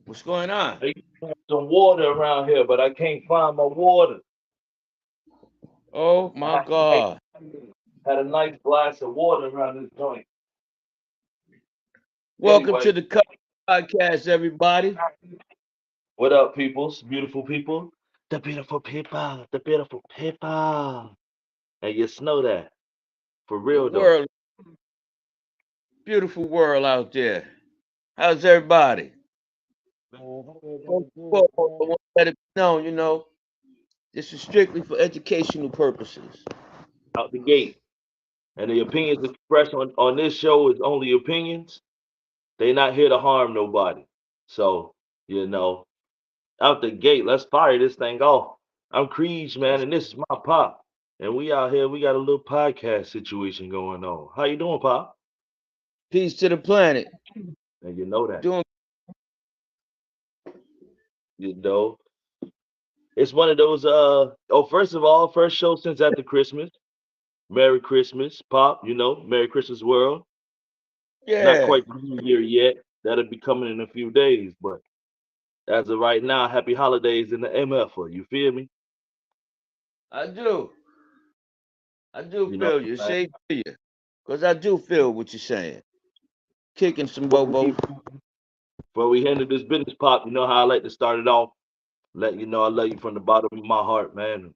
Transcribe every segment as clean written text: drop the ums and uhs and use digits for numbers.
What's going on? I used to have some water around here, but I can't find my water. Oh I my had a nice, God. had a nice glass of water around this joint. Welcome to Anyway, the Cut Podcast, everybody. what up, peoples? Beautiful people. The beautiful people. The beautiful people. And you know that. For The real, though. world, beautiful world out there. How's everybody? Man, Well, everybody good, well, I man. want to let it be known, this is strictly for educational purposes. Out the gate. And the opinions expressed on this show is only opinions. They not here to harm nobody. So, you know, out the gate, let's fire this thing off. I'm Creed, man, Yes. and this is my pop. And we out here, we got a little podcast situation going on. How you doing, pop? Peace to the planet. And you know that. Doing You know. It's one of those first of all, first show since after Christmas. Merry Christmas, Pop, Merry Christmas world. Not yeah, quite the New Year yet. That'll be coming in a few days, but as of right now, happy holidays in the MF. You feel me? I do. I do You know feel what you. I'm saying? Say to you. Because I do feel what you're saying. Kicking some Before we, bobo. before we handle this business, Pop, you know how I like to start it off. Let you know I love you from the bottom of my heart, man.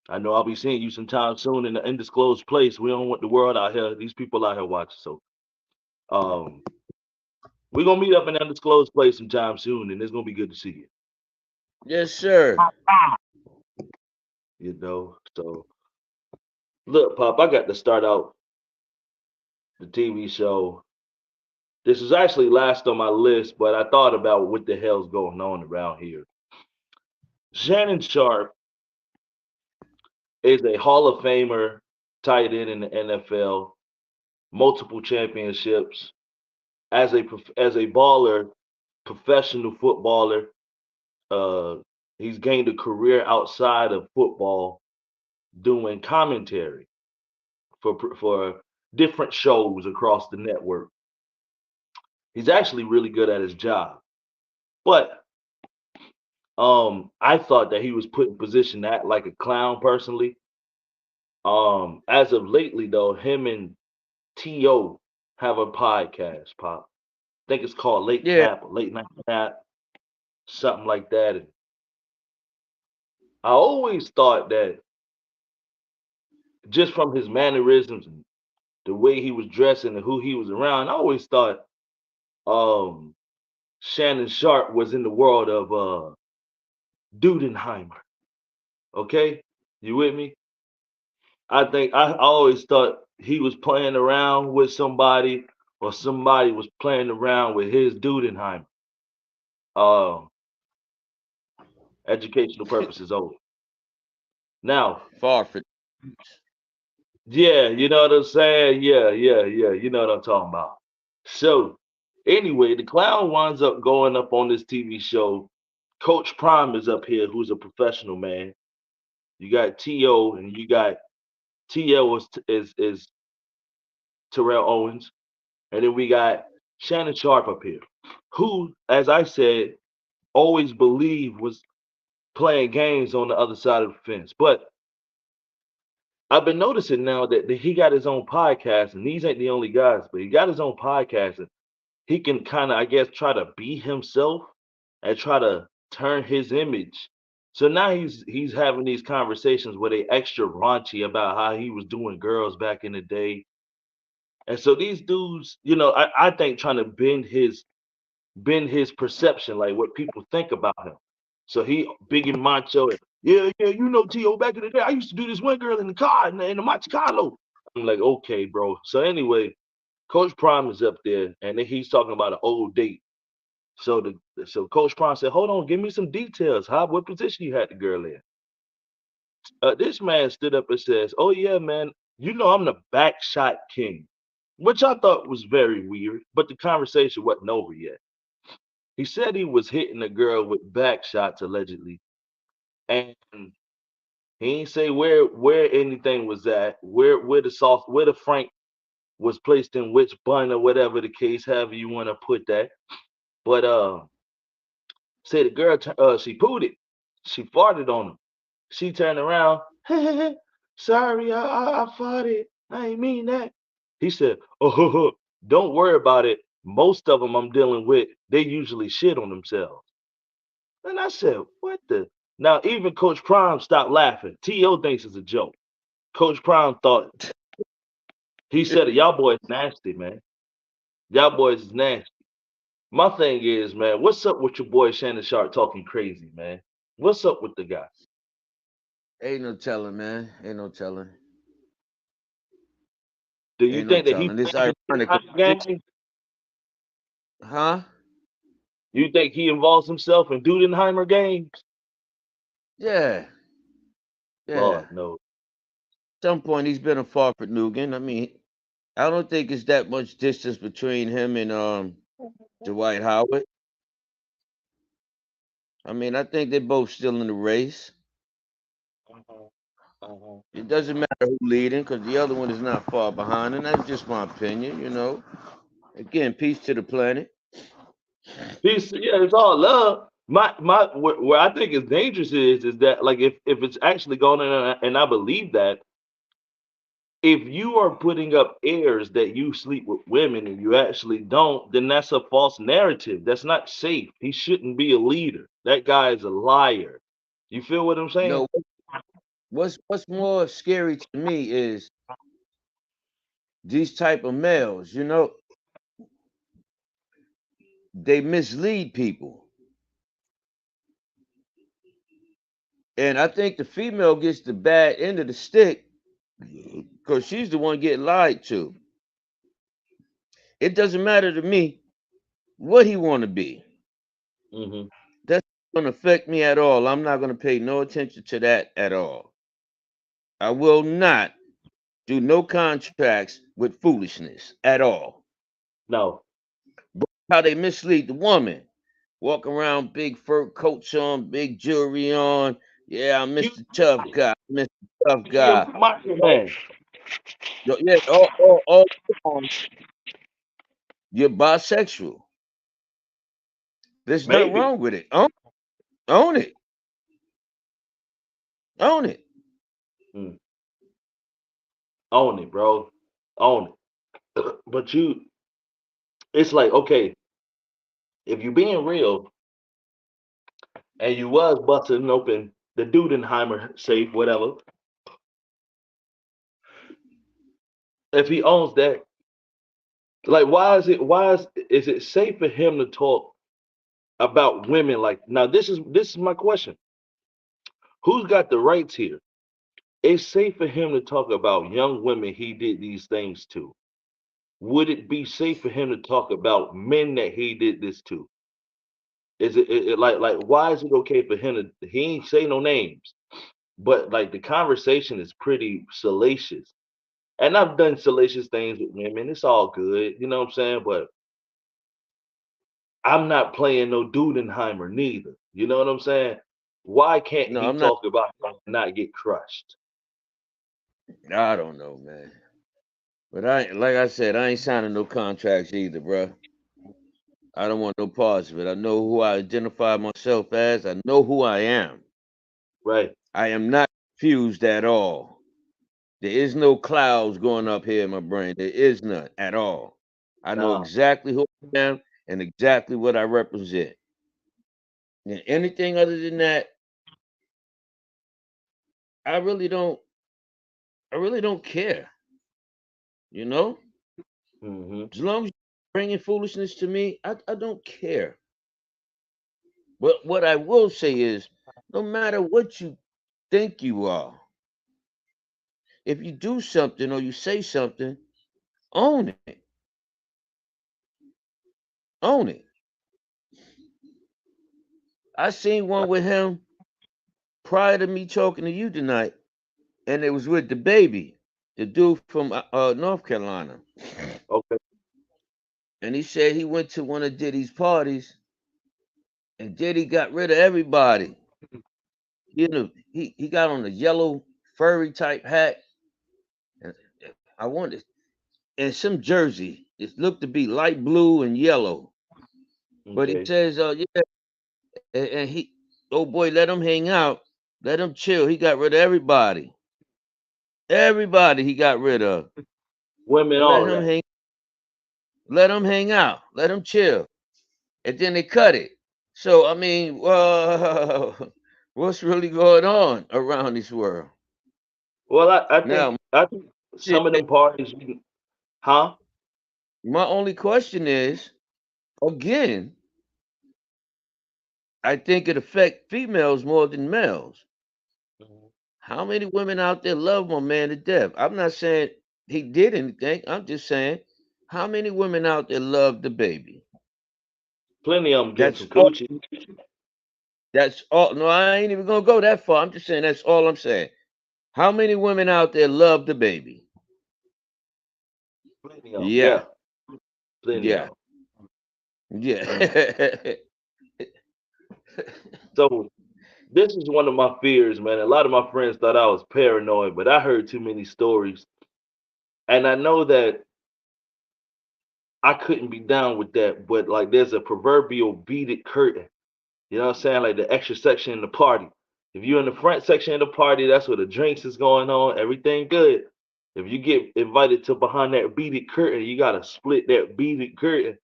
I know I'll be seeing you sometime soon in an undisclosed place. We don't want the world out here, these people out here watching. So um we're gonna meet up in an undisclosed place sometime soon, and it's gonna be good to see you. Yes, sir. So look, Pop, I got to start out the TV show. This was actually last on my list, but I thought about what the hell's going on around here. Shannon Sharpe is a Hall of Famer, tight end in the NFL, multiple championships as a baller, professional footballer. Uh, he's gained a career outside of football doing commentary for different shows across the network. He's actually really good at his job, but I thought that he was put in position to act like a clown personally. As of lately though, him and T.O. have a podcast, Pop. I think it's called Late Yeah, Cap or Late Night Cap, something like that. And I always thought that just from his mannerisms and the way he was dressing and who he was around, I always thought um Shannon Sharpe was in the world of Dudenheimer. Okay? You with me? I always thought he was playing around with somebody or somebody was playing around with his Dudenheimer. Uh, educational purposes only. Now, far for yeah, you know what I'm saying? Yeah. You know what I'm talking about. So, anyway, the clown winds up going up on this TV show. Coach Prime is up here, who's a professional man. You got T.O. and you got T.L. is Terrell Owens. And then we got Shannon Sharpe up here, who, as I said, always believed was playing games on the other side of the fence. But I've been noticing now that he got his own podcast, and these ain't the only guys, but he got his own podcast, and he can kind of, I guess, try to be himself and try to turn his image. So now he's having these conversations where they extra raunchy about how he was doing girls back in the day. And so these dudes, I think trying to bend his perception, like what people think about him. So he big and macho, and yeah, T.O. back in the day, I used to do this one girl in the car in the Monte Carlo. I'm like, okay, bro. So anyway, Coach Prime is up there, and then he's talking about an old date. So Coach Prime said, hold on, give me some details. What position you had the girl in? This man stood up and says, oh yeah, man, I'm the back shot king, which I thought was very weird, but the conversation wasn't over yet. He said he was hitting a girl with back shots allegedly, and he ain't say where anything was at, where the Frank was placed in which bun or whatever the case, however you want to put that. But Say the girl, she pooed it. She farted on him. She turned around. Sorry, I farted. I ain't mean that. He said, oh, don't worry about it. Most of them I'm dealing with, they usually shit on themselves. And I said, what the? Now, even Coach Prime stopped laughing. T.O. thinks it's a joke. Coach Prime thought, he said, y'all boys nasty, man. Y'all boys is nasty. My thing is, man, what's up with your boy Shannon Sharpe talking crazy, man? What's up with the guy? Ain't no telling, man. Ain't no telling. Do you Ain't no think that he telling. It's plays in ironic. the game? Huh? You think he involves himself in Dudenheimer games? Yeah. Yeah. Lord, no. At some point he's been a Farford Nugan. I mean, I don't think it's that much distance between him and Dwight Howard. I mean, I think they're both still in the race. Uh-huh. Uh-huh. It doesn't matter who leading because the other one is not far behind, and that's just my opinion. Again, peace to the planet. Yeah, it's all love. My where I think is dangerous is that like if it's actually going on and I believe that if you are putting up airs that you sleep with women and you actually don't, then that's a false narrative. That's not safe. He shouldn't be a leader. That guy is a liar. You feel what I'm saying? No, what's more scary to me is these type of males. They mislead people, and I think the female gets the bad end of the stick because she's the one getting lied to. It doesn't matter to me what he want to be. Hmm. That's not going to affect me at all. I'm not going to pay no attention to that at all. I will not do no contracts with foolishness at all. No. But how they mislead the woman. Walk around big fur coats on, big jewelry on. Yeah, I'm You Mr. Tough Guy, Mr. Tough he a Guy. macho Oh, man. yeah, all along, you're bisexual. There's nothing Maybe. wrong with it. Own it. Own it. Mm. Own it, bro. Own it. But it's like, okay, if you being real and you was busting open the Dudenheimer safe, whatever, if he owns that, like why is it safe for him to talk about women like now this is my question. Who's got the rights here? It's safe for him to talk about young women he did these things to. Would it be safe for him to talk about men that he did this to? Is it like why is it okay for him to he ain't say no names, but like the conversation is pretty salacious. And I've done salacious things with women. It's all good, you know what I'm saying? But I'm not playing no Dudenheimer neither. You know what I'm saying? Why can't No, he I'm not. talk about how to not get crushed? I don't know, man. But like I said, I ain't signing no contracts either, bro. I don't want no parts of it. I know who I identify myself as. I know who I am. Right. I am not confused at all. There is no clouds going up here in my brain. There is none at all. I know Nah. exactly who I am and exactly what I represent. And anything other than that, I really don't. I really don't care. You know, Hmm. as long as you're bringing foolishness to me, I don't care. But what I will say is, no matter what you think you are, if you do something or you say something, own it. Own it. I seen one with him prior to me talking to you tonight, and it was with the baby, the dude from North Carolina. Okay. And he said he went to one of Diddy's parties, and Diddy got rid of everybody. He got on a yellow furry type hat, and I wanted, and some jersey. It looked to be light blue and yellow. But he Okay. says, yeah, and he, oh boy, let him hang out, let him chill. He got rid of everybody. Everybody he got rid of. Women, And all of that. let him hang out, let him chill. And then they cut it. So I mean, what's really going on around this world Well, now? I think Shit, some of them parties, huh? my only question is, again, I think it affect females more than males. Mhm. How many women out there love my man to death? I'm not saying he did anything. I'm just saying, how many women out there love the baby? Plenty of them getting That's some all. coochie. That's all. No, I ain't even gonna go that far. I'm just saying that's all I'm saying. How many women out there love the baby? Plenty of them, Yeah, yeah. Plenty yeah, of them. yeah. So this is one of my fears, man. A lot of my friends thought I was paranoid, but I heard too many stories. And I know that I couldn't be down with that, but like there's a proverbial beaded curtain. You know what I'm saying? Like the extra section in the party. If you're in the front section of the party, that's where the drinks is going on, everything good. If you get invited to behind that beaded curtain, you gotta split that beaded curtain.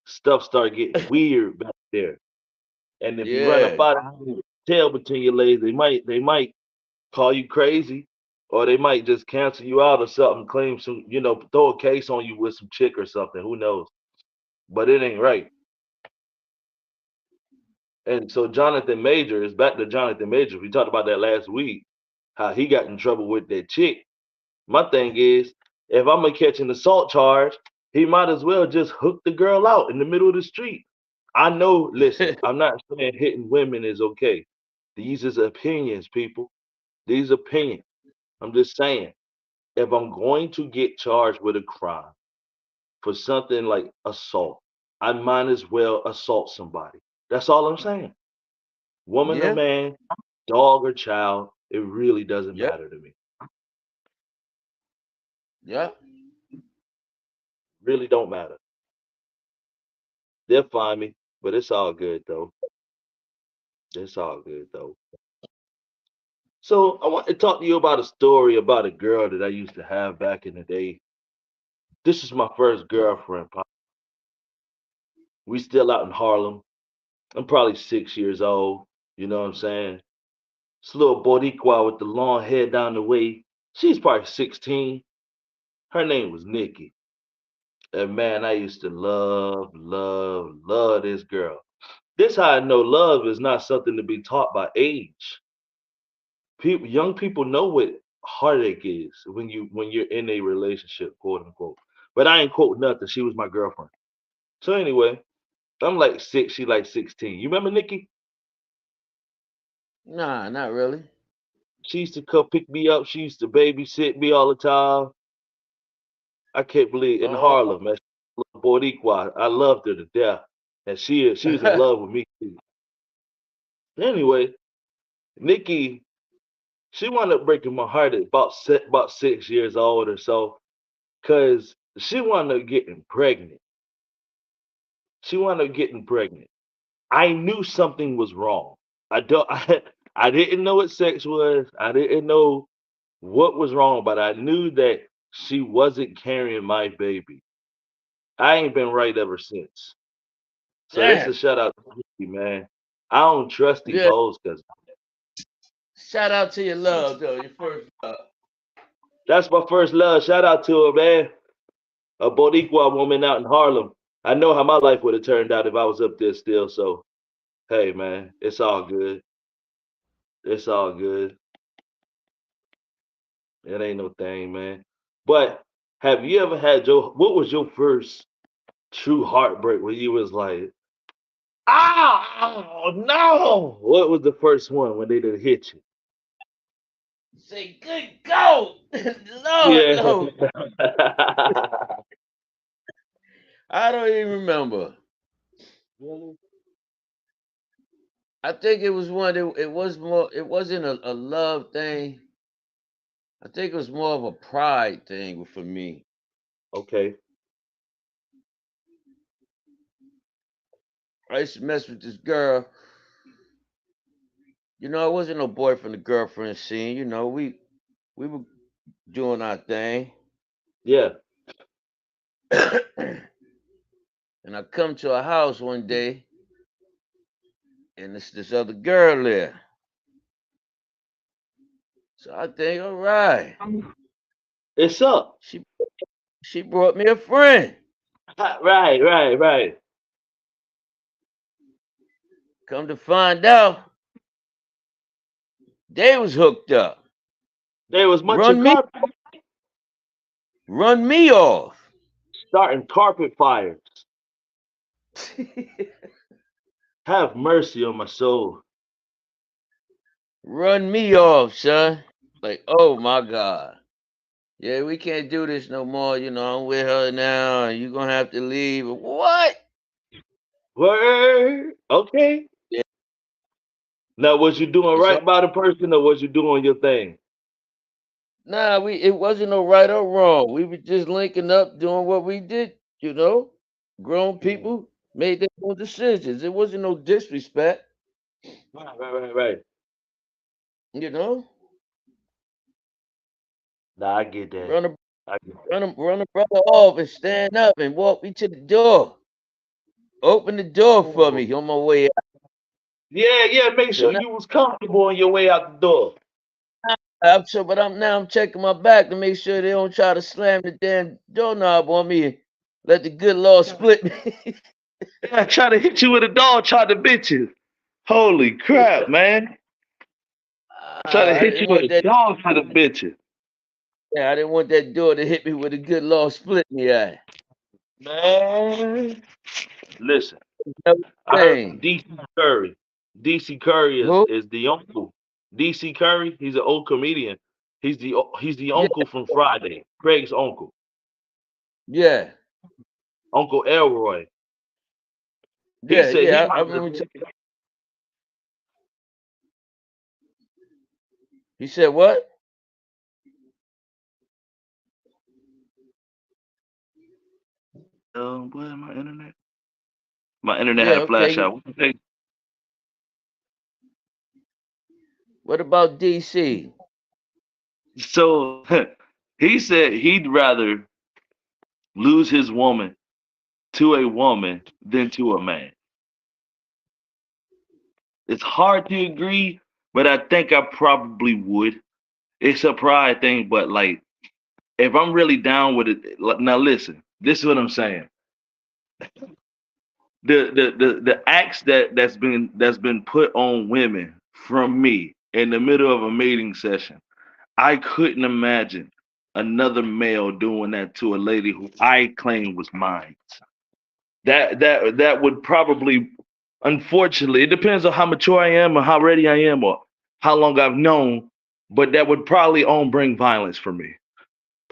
Stuff start getting weird back there. And if you run up Yeah, out of here with your tail between your legs, they might call you crazy, or they might just cancel you out or something, claim some, throw a case on you with some chick or something. Who knows? But it ain't right. And so Jonathan Majors, back to Jonathan Majors, we talked about that last week, how he got in trouble with that chick. My thing is, if I'm gonna catch an assault charge, he might as well just hook the girl out in the middle of the street. I know, listen, I'm not saying hitting women is okay. These is opinions, people. These opinions. I'm just saying, if I'm going to get charged with a crime for something like assault, I might as well assault somebody. That's all I'm saying. Woman or yeah, man, dog or child, it really doesn't yeah, matter to me. yeah, Really don't matter. They'll find me, but it's all good though. It's all good though. So I want to talk to you about a story about a girl that I used to have back in the day. This is my first girlfriend. Pop. We still out in Harlem. I'm probably 6 years old. You know what I'm saying? This little Boricua with the long hair down the way. She's probably 16. Her name was Nikki. And man, I used to love, love, love this girl. This how I know love is not something to be taught by age. People, young people know what heartache is when you're in a relationship, quote unquote. But I ain't quote nothing. She was my girlfriend. So anyway, I'm like 6, she like 16. You remember Nikki? nah, not really. She used to come pick me up. She used to babysit me all the time. I can't believe in Oh, Harlem, man. Boricua. I loved her to death, and she was in love with me too. Anyway, Nikki, she wound up breaking my heart at about 6 years old or so, cause she wound up getting pregnant. She wound up getting pregnant. I knew something was wrong. I don't. I didn't know what sex was. I didn't know what was wrong, but I knew that she wasn't carrying my baby. I ain't been right ever since. So this is a damn. shout out to Nikki, man. I don't trust these Yeah. hoes because Shout out to your love though, your first love. that's my first love. Shout out to her, man. A Boricua woman out in Harlem. I know how my life would have turned out if I was up there still. So hey, man, it's all good. It's all good. It ain't no thing, man. But have you ever had your? What was your first true heartbreak where you was like, oh no? What was the first one when they did hit you? Say good go, Lord Yeah. no. I don't even remember. Really? I think it was one. It was more. It wasn't a love thing. I think it was more of a pride thing for me. Okay. I used to mess with this girl. It wasn't no boyfriend and girlfriend scene. We were doing our thing. Yeah. And I come to a house one day, and it's this other girl there. So I think, all right, It's up. she she brought me a friend. Right, right, right. Come to find out, they was hooked up. There was much of Run me, carpet run me off. starting carpet fires. Have mercy on my soul. Run me off, son. Like, oh my God. Yeah, we can't do this no more. I'm with her now, and you gonna have to leave. What? Word. Okay. Yeah, Now, was you doing it's all, right by the person, or was you doing your thing? nah. It wasn't no right or wrong. We were just linking up, doing what we did. Grown Mm. people made their own decisions. It wasn't no disrespect. Right, right, right, right. You know, Nah, I get that. run a I get that. run a brother off and stand up and walk me to the door. Open the door for Oh. me on my way out. Yeah, yeah. Make So sure now, you was comfortable on your way out the door. I'm checking my back to make sure they don't try to slam the damn doorknob on me and let the good Lord split me. Yeah, try to hit you with a dog, try to bit you. Holy crap, man. Try to I hit you didn't with want a that. dog, try to bit you. Yeah, I didn't want that door to hit me with a good Lord split me at. Man. Listen, That was I the heard from thing. DC Curry. DC Curry Who? is the uncle. DC Curry, he's an old comedian. He's the Yeah, uncle from Friday. Craig's uncle. yeah, Uncle Elroy. He said he yeah. I rather remember. He said what? what my internet? My internet had Yeah, a flash okay. out. Hey, What about DC? so he said he'd rather lose his woman to a woman than to a man. It's hard to agree, but I think I probably would. It's a pride thing, but like if I'm really down with it, now listen, this is what I'm saying. The acts that's been put on women from me in the middle of a mating session, I couldn't imagine another male doing that to a lady who I claim was mine. That would probably, unfortunately, it depends on how mature I am or how ready I am or how long I've known, but that would probably on bring violence for me.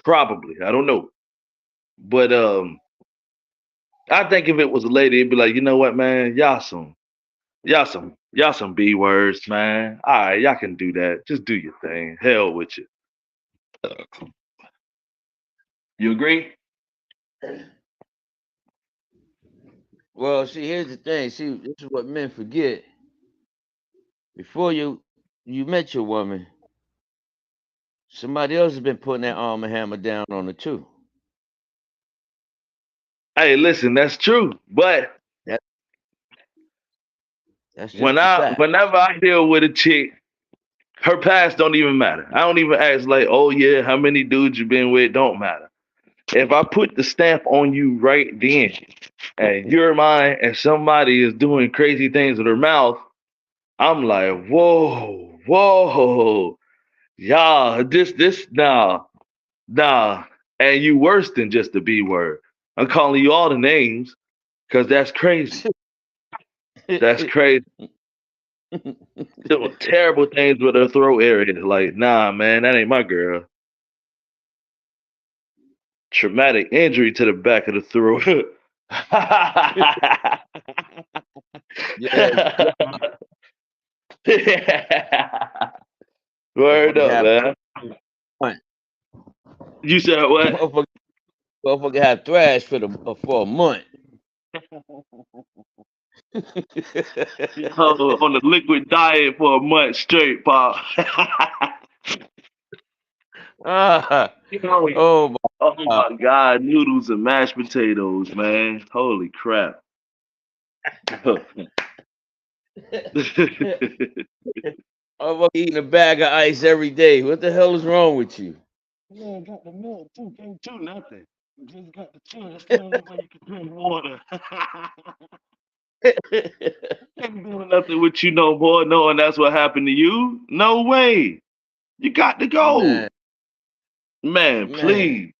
Probably, I don't know, but I think if it was a lady, it'd be like, you know what, man, y'all some b words, man. All right, y'all can do that. Just do your thing. Hell with you. You agree? Well, see, here's the thing. See, this is what men forget. Before you met your woman, somebody else has been putting that arm and hammer down on her too. Hey, listen, that's true. But That that's when just a I fact. whenever I deal with a chick, her past don't even matter. I don't even ask like, oh yeah, how many dudes you been with? Don't matter. If I put the stamp on you right then, and you're mine, and somebody is doing crazy things with her mouth, I'm like, whoa, whoa, y'all, this nah, and you worse than just the B word. I'm calling you all the names because that's crazy. That's crazy. Doing terrible things with her throat area. Like, nah, man, that ain't my girl. Traumatic injury to the back of the throat. Yeah, Word motherfucker up, have man. fun. You said what? Motherfucker, motherfucker have thrash for a month. Yo, on the liquid diet for a month straight, Pop. Ah, You know, oh my oh God. my God, noodles and mashed potatoes, man. Holy crap. I'm eating a bag of ice every day. What the hell is wrong with you? Man, got the milk too. Can't do nothing. Just got the chill. That's the only way you can drink water. Can't do nothing with you no more, knowing that's what happened to you. No way. You got to go. Man, Man, man, please.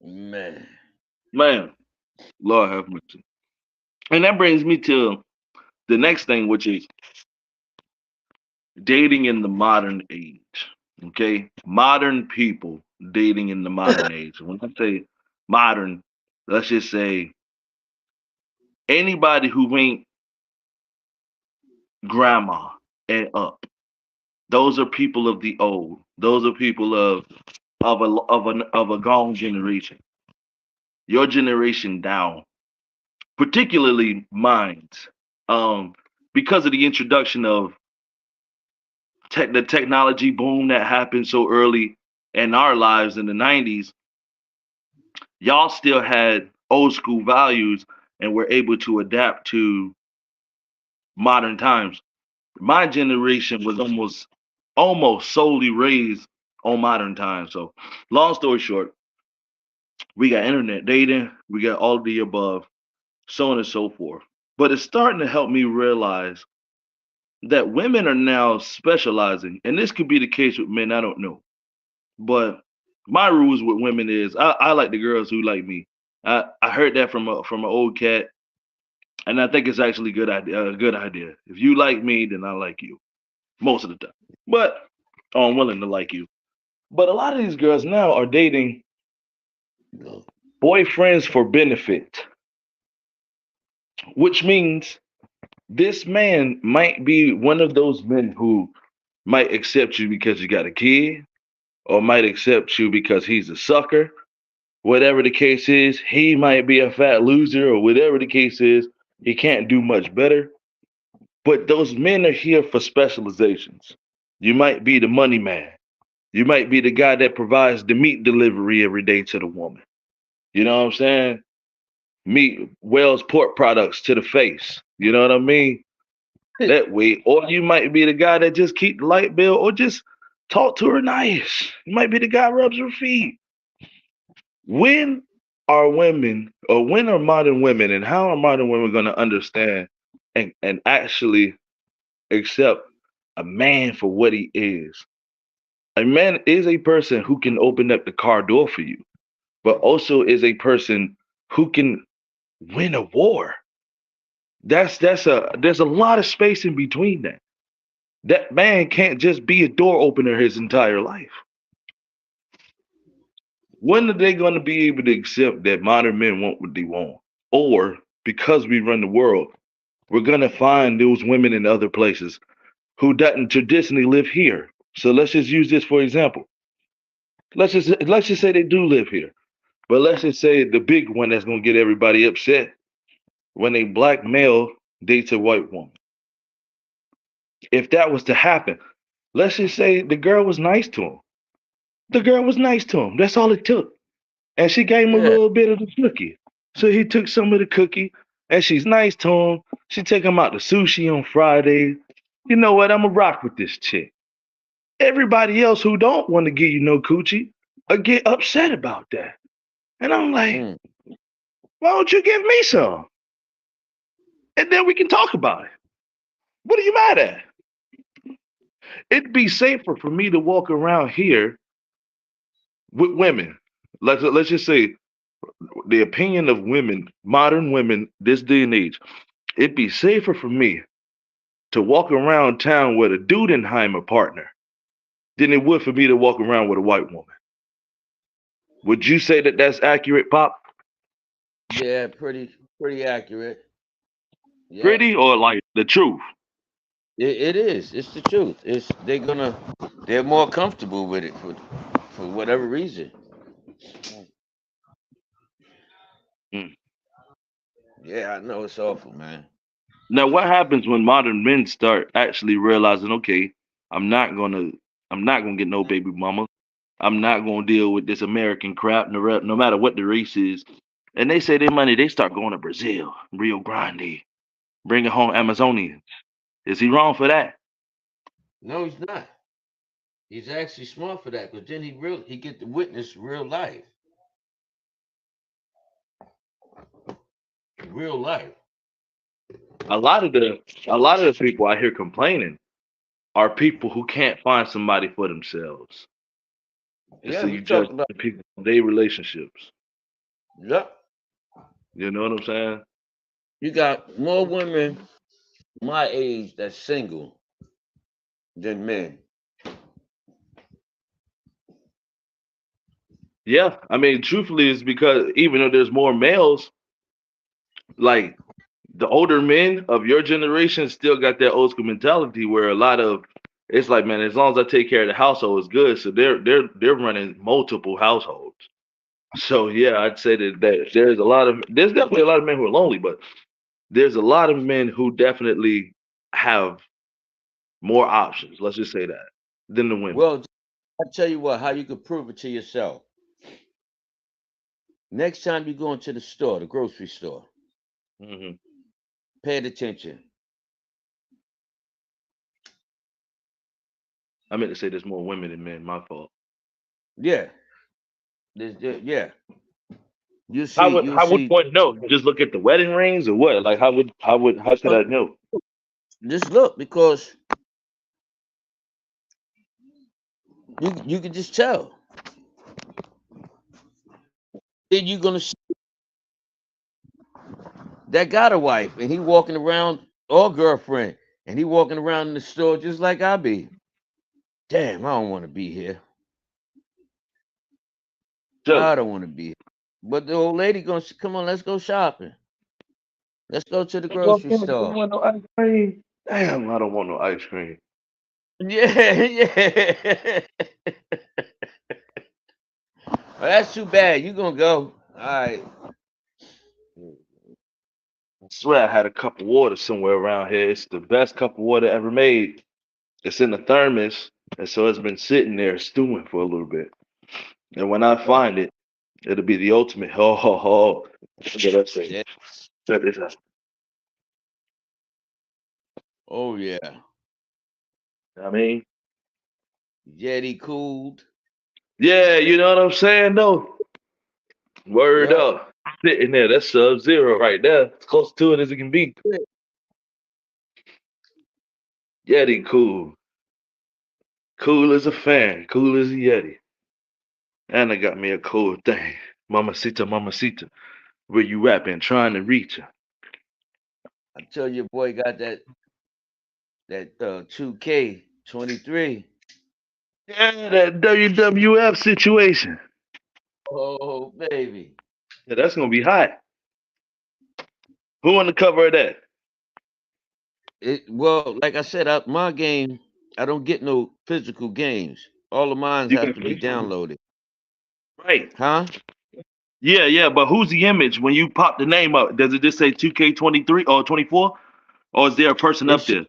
man. Man, Lord have mercy. And that brings me to the next thing, which is dating in the modern age. Okay? Modern people dating in the modern age. When I say modern, let's just say anybody who ain't grandma and up. Those are people of the old. Those are people of a gone generation. Your generation down, particularly mine's, um, because of the introduction of the technology boom that happened so early in our lives in the '90s. Y'all still had old school values and were able to adapt to modern times. My generation was almost solely raised on modern times. So, long story short, we got internet dating, we got all of the above, so on and so forth. But it's starting to help me realize that women are now specializing, and this could be the case with men. I don't know, but my rules with women is I like the girls who like me. I heard that from an old cat, and I think it's actually good idea. A good idea. If you like me, then I like you most of the time. But I'm willing to like you. But a lot of these girls now are dating boyfriends for benefit, which means this man might be one of those men who might accept you because you got a kid, or might accept you because he's a sucker. Whatever the case is, he might be a fat loser, or whatever the case is, he can't do much better. But those men are here for specializations. You might be the money man. You might be the guy that provides the meat delivery every day to the woman. You know what I'm saying? Meat, Wells pork products to the face. You know what I mean? That way. Or you might be the guy that just keep the light bill, or just talk to her nice. You might be the guy who rubs her feet. When are women, or when are modern women, and how are modern women going to understand and actually accept a man for what he is? A man is a person who can open up the car door for you, but also is a person who can win a war. There's a lot of space in between that. That man can't just be a door opener his entire life. When are they going to be able to accept that modern men want what they want? Or because we run the world, we're going to find those women in other places who doesn't traditionally live here. So let's just use this for example. Let's just say they do live here, but let's just say the big one that's going to get everybody upset when a black male dates a white woman. If that was to happen, let's just say the girl was nice to him. The girl was nice to him. That's all it took. And she gave him a Yeah, little bit of the cookie. So he took some of the cookie, and she's nice to him. She take him out to sushi on Friday. You know what? I'm going to rock with this chick. Everybody else who don't want to give you no coochie get upset about that. And I'm like, mm, why don't you give me some? And then we can talk about it. What are you mad at? It'd be safer for me to walk around here with women. Let's just say the opinion of women, modern women, this day and age. It'd be safer for me to walk around town with a Dudenheimer partner than it would for me to walk around with a white woman. Would you say that that's accurate, Pop? yeah, pretty accurate. Yep, Pretty or like the truth? it is. It's the truth. They're more comfortable with it for whatever reason. Mm. Yeah, I know it's awful, man. Now, what happens when modern men start actually realizing, okay, I'm not gonna, I'm not gonna get no baby mama. I'm not gonna deal with this American crap, no matter what the race is. And they say their money, they start going to Brazil, Rio Grande, bringing home Amazonians. Is he wrong for that? No, he's not. He's actually smart for that, because then he get to witness real life, real life. A lot of the people I hear complaining are people who can't find somebody for themselves. And Yeah, so we you judge talked about. the people on their relationships. Yep. You know what I'm saying? You got more women my age that's single than men. Yeah. I mean, truthfully, it's because even though there's more males, like the older men of your generation still got that old school mentality where a lot of it's like, man, as long as I take care of the household, it's good. So they're running multiple households. So yeah, I'd say that there's definitely a lot of men who are lonely, but there's a lot of men who definitely have more options. Let's just say that than the women. Well, I tell you what, how you could prove it to yourself. Next time you go into the store, the grocery store, Hmm. pay attention. I meant to say there's more women than men. My fault. Yeah, yeah. How would You see. one know? Just look at the wedding rings or what? Like how should uh, I know? Just look, because you can just tell. Then you're gonna see that got a wife, and he walking around, or girlfriend, and he walking around in the store just like I be. Damn, I don't want to be here. Just I don't want to be here. But the old lady gonna say, come on, let's go shopping. Let's go to the well, grocery yeah, you store. want no ice cream? Damn, I don't want no ice cream. Yeah, yeah. Well, that's too bad. You gonna go? All right. I swear I had a cup of water somewhere around here. It's the best cup of water ever made. It's in the thermos, and so it's been sitting there stewing for a little bit. And when I find it, it'll be the ultimate. Ho ho ho! Look at that thing. Yeah. Check this out. Oh yeah. I mean, Yeti cooled. yeah, you know what I'm saying? No, word Yep. up. Sitting there, that's Sub Zero right there. As close to it as it can be. Yeti cool. Cool as a fan. Cool as a Yeti. And I got me a cool thing. Mamacita, mamacita. Where you at? Been trying to reach her. I tell you, boy got that 2K 23. Yeah, that WWF situation. Oh baby. Yeah, that's gonna be hot. Who on the cover of that? Well, like I said, my game, I don't get no physical games. All of mine You have got to be PlayStation. downloaded. Right. Huh? Yeah, yeah, but who's the image when you pop the name up? Does it just say 2K23 or 24? Or is there a person It up sh- there?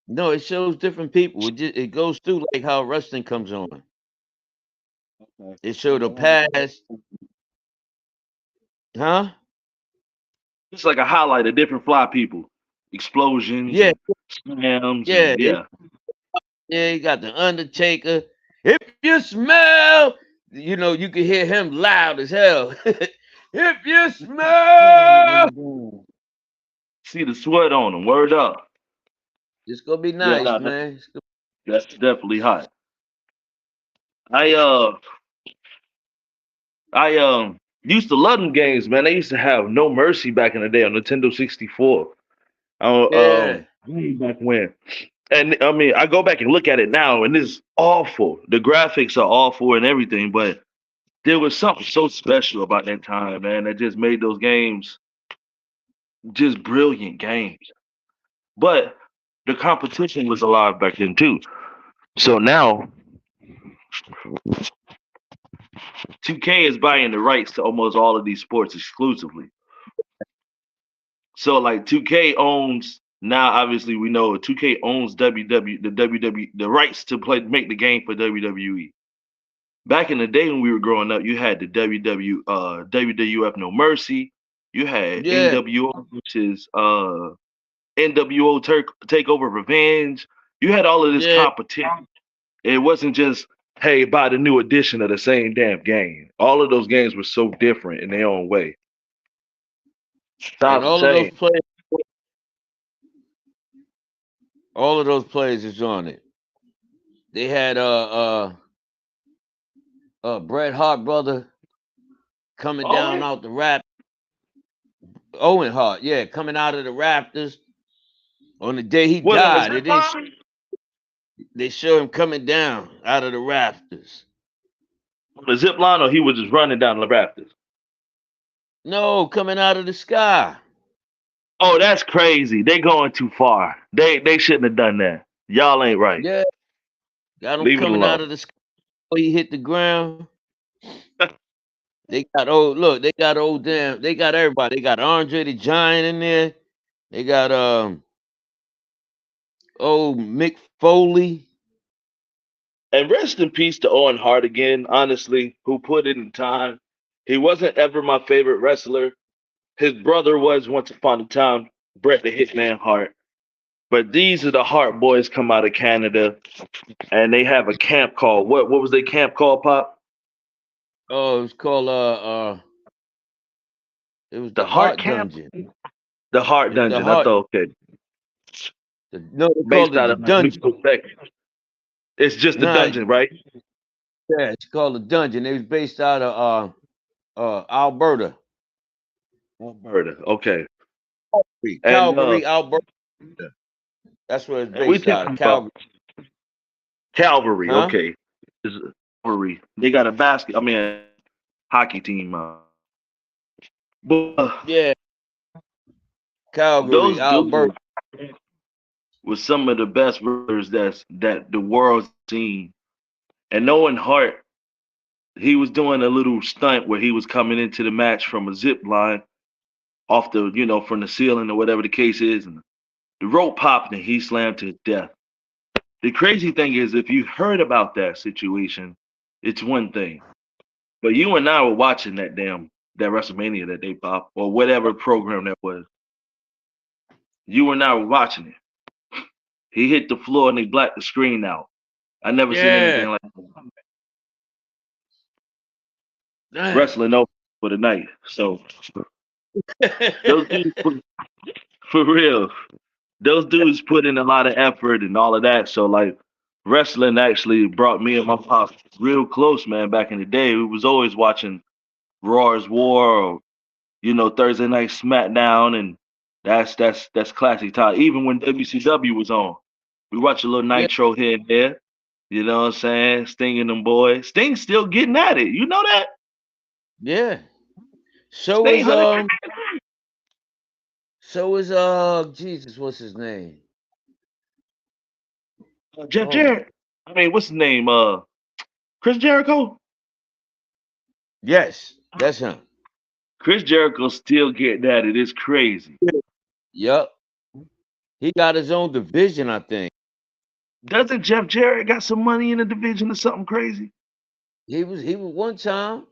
no, it shows different people. It goes through like how wrestling comes on. Okay. It I showed the mean, I had to past, huh? it's like a highlight of different fly people, explosions Yeah, and slams yeah, and yeah. yeah. You got the Undertaker. If you smell, you can hear him loud as hell. If you smell, See the sweat on them. Word up. it's gonna be Yeah, nice, no, man. that's definitely hot. I uh I used to love them games, man. They used to have No Mercy back in the day on Nintendo 64. Yeah, Way back when. And I mean, I go back and look at it now, and it's awful. The graphics are awful and everything, but there was something so special about that time, man, that just made those games just brilliant games. But the competition was alive back then too. So now 2K is buying the rights to almost all of these sports exclusively. So like 2K owns now. Obviously, we know 2K owns the rights to play make the game for WWE. Back in the day when we were growing up, you had the WWF No Mercy. You had Yeah, NWO, which is NWO Takeover Revenge. You had all of this yeah, competition. It wasn't just, hey, buy the new edition of the same damn game. All of those games were so different in their own way. and Stop saying, all of those players is on it. They had Bret Hart brother coming down oh, out the rap. Owen Hart, yeah, coming out of the rafters on the day he was on the died. zip line? They show him coming down out of the rafters. On the zip line, or he was just running down the rafters? No, coming out of the sky. Oh, that's crazy. They going too far. They shouldn't have done that. Y'all ain't right. Yeah, got him Leave it coming alone. out of the sky. Before he hit the ground. They got old. Look, they got old damn. They got everybody. They got Andre the Giant in there. They got old Mick Foley. And rest in peace to Owen Hart again, honestly, who put in time. He wasn't ever my favorite wrestler. His brother was once upon a time Bret the Hitman Hart. But these are the Hart boys come out of Canada and they have a camp called what was their camp called, Pop? Oh, it was called it was The the Hart Heart Camp? Dungeon. The Hart It's the Dungeon. I Heart. thought okay. No, they called Based it out the of like Dungeon. mutual respect. It's just the Nah, dungeon, right? yeah, it's called the Dungeon. It was based out of Alberta, Alberta. Okay. And Calgary, Alberta. That's where it's and we based out talking of, about Calgary, Calvary, huh? okay. This is Calvary. They got a hockey team. But Yeah, Calgary, those Alberta. dudes were some of the best wrestlers that the world's seen. And Owen Hart, he was doing a little stunt where he was coming into the match from a zip line off the, from the ceiling or whatever the case is, and the rope popped and he slammed to his death. The crazy thing is, if you heard about that situation, it's one thing. But you and I were watching that WrestleMania that they popped or whatever program that was. You and I were watching it. He hit the floor and they blacked the screen out. I never seen Yeah, anything like damn. wrestling over for the night. So those dudes, for real, those dudes put in a lot of effort and all of that. So like wrestling actually brought me and my pops real close, man. Back in the day, we was always watching Raw's War or Thursday Night SmackDown, and that's classic time. Even when WCW was on, we watch a little Yeah, Nitro here and there. You know what I'm saying? Sting and them boys. Sting's still getting at it. You know that? yeah. So Sting is 100. Jesus, what's his name? Jeff Oh, Jarrett. I mean, what's his name? Chris Jericho. yes, that's him. Chris Jericho still getting at it. It's crazy. Yep, he got his own division, I think. Doesn't Jeff Jarrett got some money in the division or something crazy? He was one time.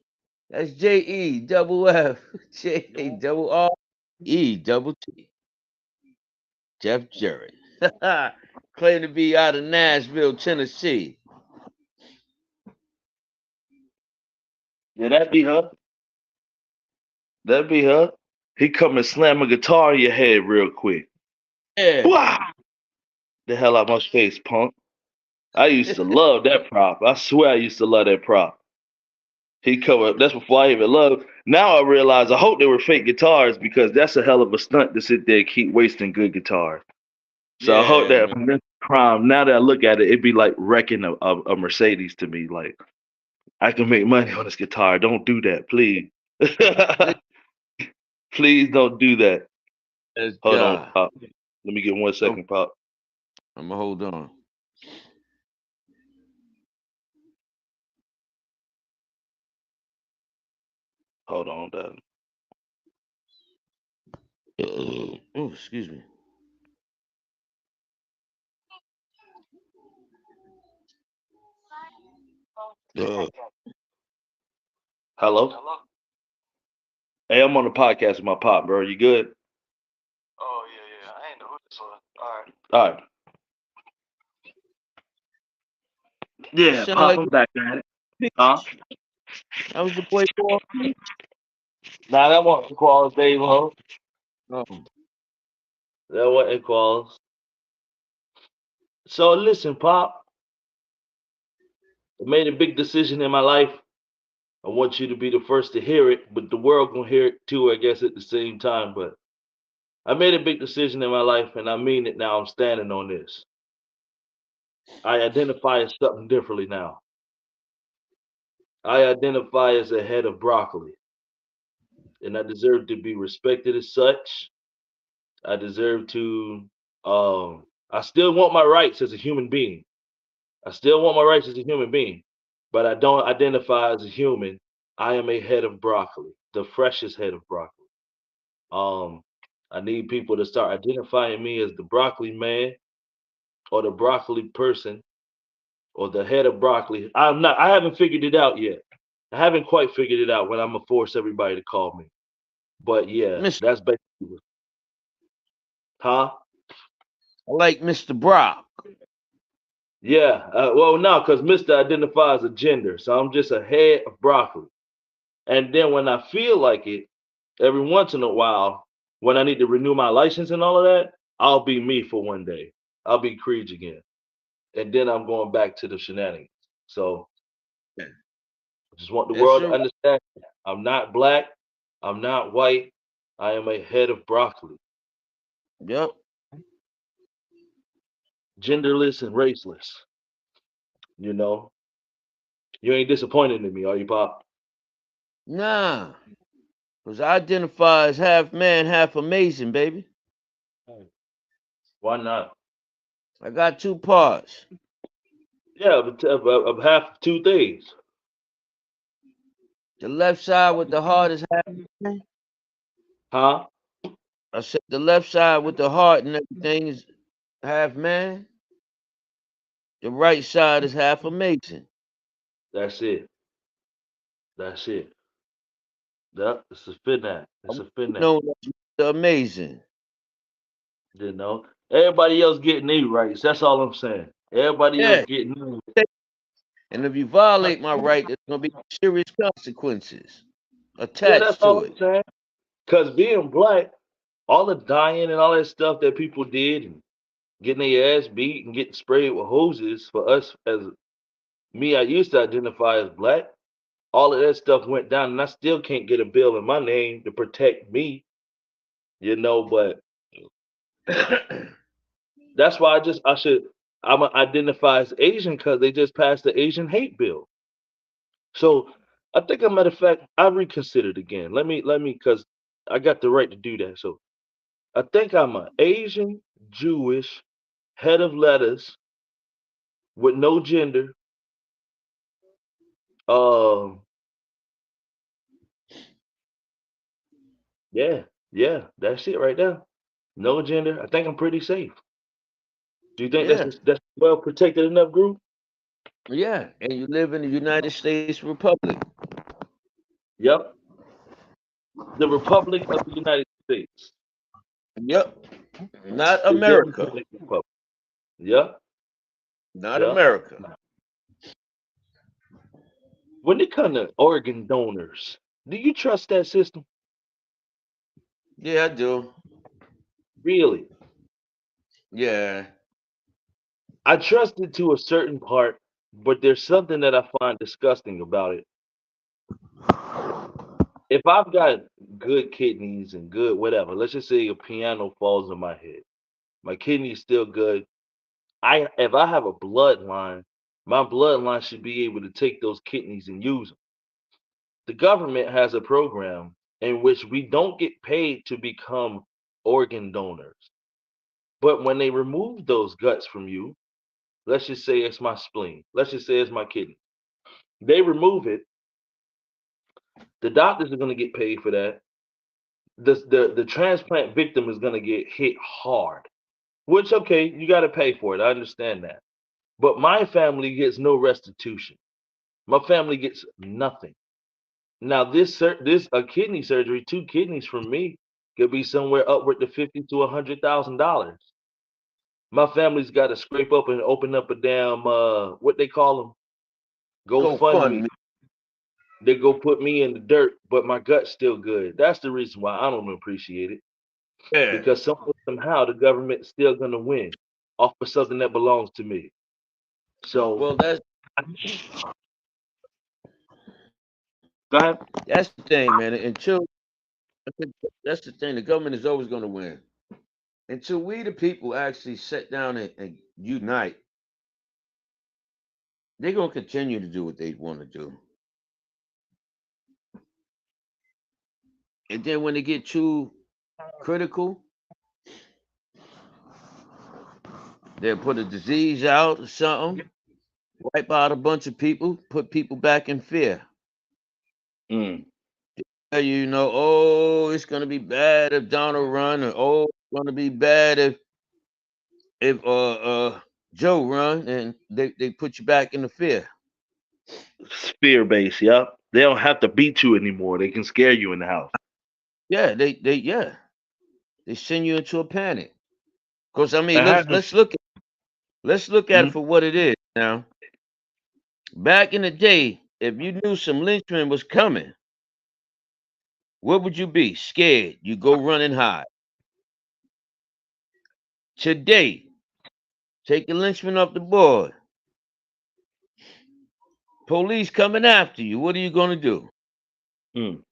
That's JE J double R E double T. Jeff Jarrett. Claimed to be out of Nashville, Tennessee. Yeah, that'd be her. That'd be her. He come and slam a guitar in your head real quick. Yeah. Wow! The hell out my face, punk. I used to love that prop. I swear I used to love that prop. He come up. That's before I even loved. Now I realize I hope they were fake guitars because that's a hell of a stunt to sit there and keep wasting good guitars. So I hope Yeah, that man. from this crime, now that I look at it, it'd be like wrecking a Mercedes to me. Like I can make money on this guitar. Don't do that, please. Please don't do that. That's Hold on, God. Pop. Let me get one Okay, second, Pop. I'm gonna hold on. Hold on, Dad. Oh, excuse me. Uh, Hello? Hey, I'm on the podcast with my pop, bro. You good? All right. that Yeah, sound pop, like I'm back at it. Huh? Peach. That was the boy called Peach. Nah, that wasn't Qualls, Dave Ho. Oh, That wasn't Qualls. So listen, pop, I made a big decision in my life. I want you to be the first to hear it, but the world gonna hear it too, I guess, at the same time. But I made a big decision in my life, and I mean it now. I'm standing on this. I identify as something differently now. I identify as a head of broccoli, and I deserve to be respected as such. I deserve to. I still want my rights as a human being. I still want my rights as a human being, but I don't identify as a human. I am a head of broccoli, the freshest head of broccoli. Um, I need people to start identifying me as the broccoli man or the broccoli person or the head of broccoli. I'm not. I haven't figured it out yet. I haven't quite figured it out when I'm gonna force everybody to call me. But yeah, Mister, that's basically, huh? I like Mr. Brock. Yeah. Well, no, because Mister identifies a gender, so I'm just a head of broccoli. And then when I feel like it, every once in a while, when I need to renew my license and all of that, I'll be me for one day. I'll be Creed again, and then I'm going back to the shenanigans. So Yeah. I just want the That's world to your right. understand: I'm not black, I'm not white, I am a head of broccoli, Yep. genderless and raceless. You know, you ain't disappointed in me, are you, Pop? Nah. Because I identify as half man, half amazing, baby. Why not? I got two parts. Yeah, but of half of two things, The left side with the heart is half man. huh? I said the left side with the heart and everything is half man. The right side is half amazing. That's it. That's it. Yep, it's a fit that. I It's want a fit you to that. know that's the amazing. You know, everybody else getting their rights. That's all I'm saying. Everybody else Yeah. getting theirs. And if you violate my right, there's going to be serious consequences Yeah, that's attached all to I'm it. saying. Cause being black, all the dying and all that stuff that people did, and getting their ass beat and getting sprayed with hoses for us as me, I used to identify as black. All of that stuff went down, and I still can't get a bill in my name to protect me. You know, but that's why I should I'm identify as Asian because they just passed the Asian hate bill. So I think, a matter of fact, I reconsidered again. Let me, because I got the right to do that. So I think I'm an Asian, Jewish, head of letters with no gender. Um, yeah, yeah, that's it right there. No gender. I think I'm pretty safe. Do you think Yeah. that's well protected enough group? Yeah. And you live in the United States Republic. Yep. The Republic of the United States, Yep. Not the America. Democratic Republic. Yep. Not Yep. America. When it comes to organ donors, do you trust that system? Yeah, I do. Really? Yeah. I trust it to a certain part, but there's something that I find disgusting about it. If I've got good kidneys and good whatever, let's just say a piano falls on my head, my kidney is still good. I If I have a bloodline, my bloodline should be able to take those kidneys and use them. The government has a program in which we don't get paid to become organ donors. But when they remove those guts from you, let's just say it's my spleen, let's just say it's my kidney. They remove it. The doctors are going to get paid for that. the transplant victim is gonna get hit hard. Which okay, you got to pay for it. I understand that. But my family gets no restitution. My family gets nothing. Now this a kidney surgery, two kidneys from me could be somewhere upward to 50 to $100,000. My family's got to scrape up and open up a damn what they call them, Go GoFundMe. fund me. They go put me in the dirt, but my gut's still good. That's the reason why I don't appreciate it, Yeah. because somehow the government's still gonna win off of something that belongs to me. So Well, go ahead. that's the thing, man. Until that's the thing, the government is always going to win. Until we, the people, actually sit down and unite, they're going to continue to do what they want to do. And then when they get too critical, they'll put a disease out or something, wipe out a bunch of people, put people back in fear. Mm, You know, oh, it's going to be bad if Donald run, or oh, it's going to be bad if Joe run, and they put you back in the fear. fear base, yep. They don't have to beat you anymore. They can scare you in the house. Yeah, they send you into a panic. Because I mean, It let's happens. let's look at, let's look at it Mm, for what it is now. Back in the day, if you knew some lynchman was coming, what would you be? Scared. You go run and hide. Today, take the lynchman off the board. Police coming after you. What are you gonna do? mm,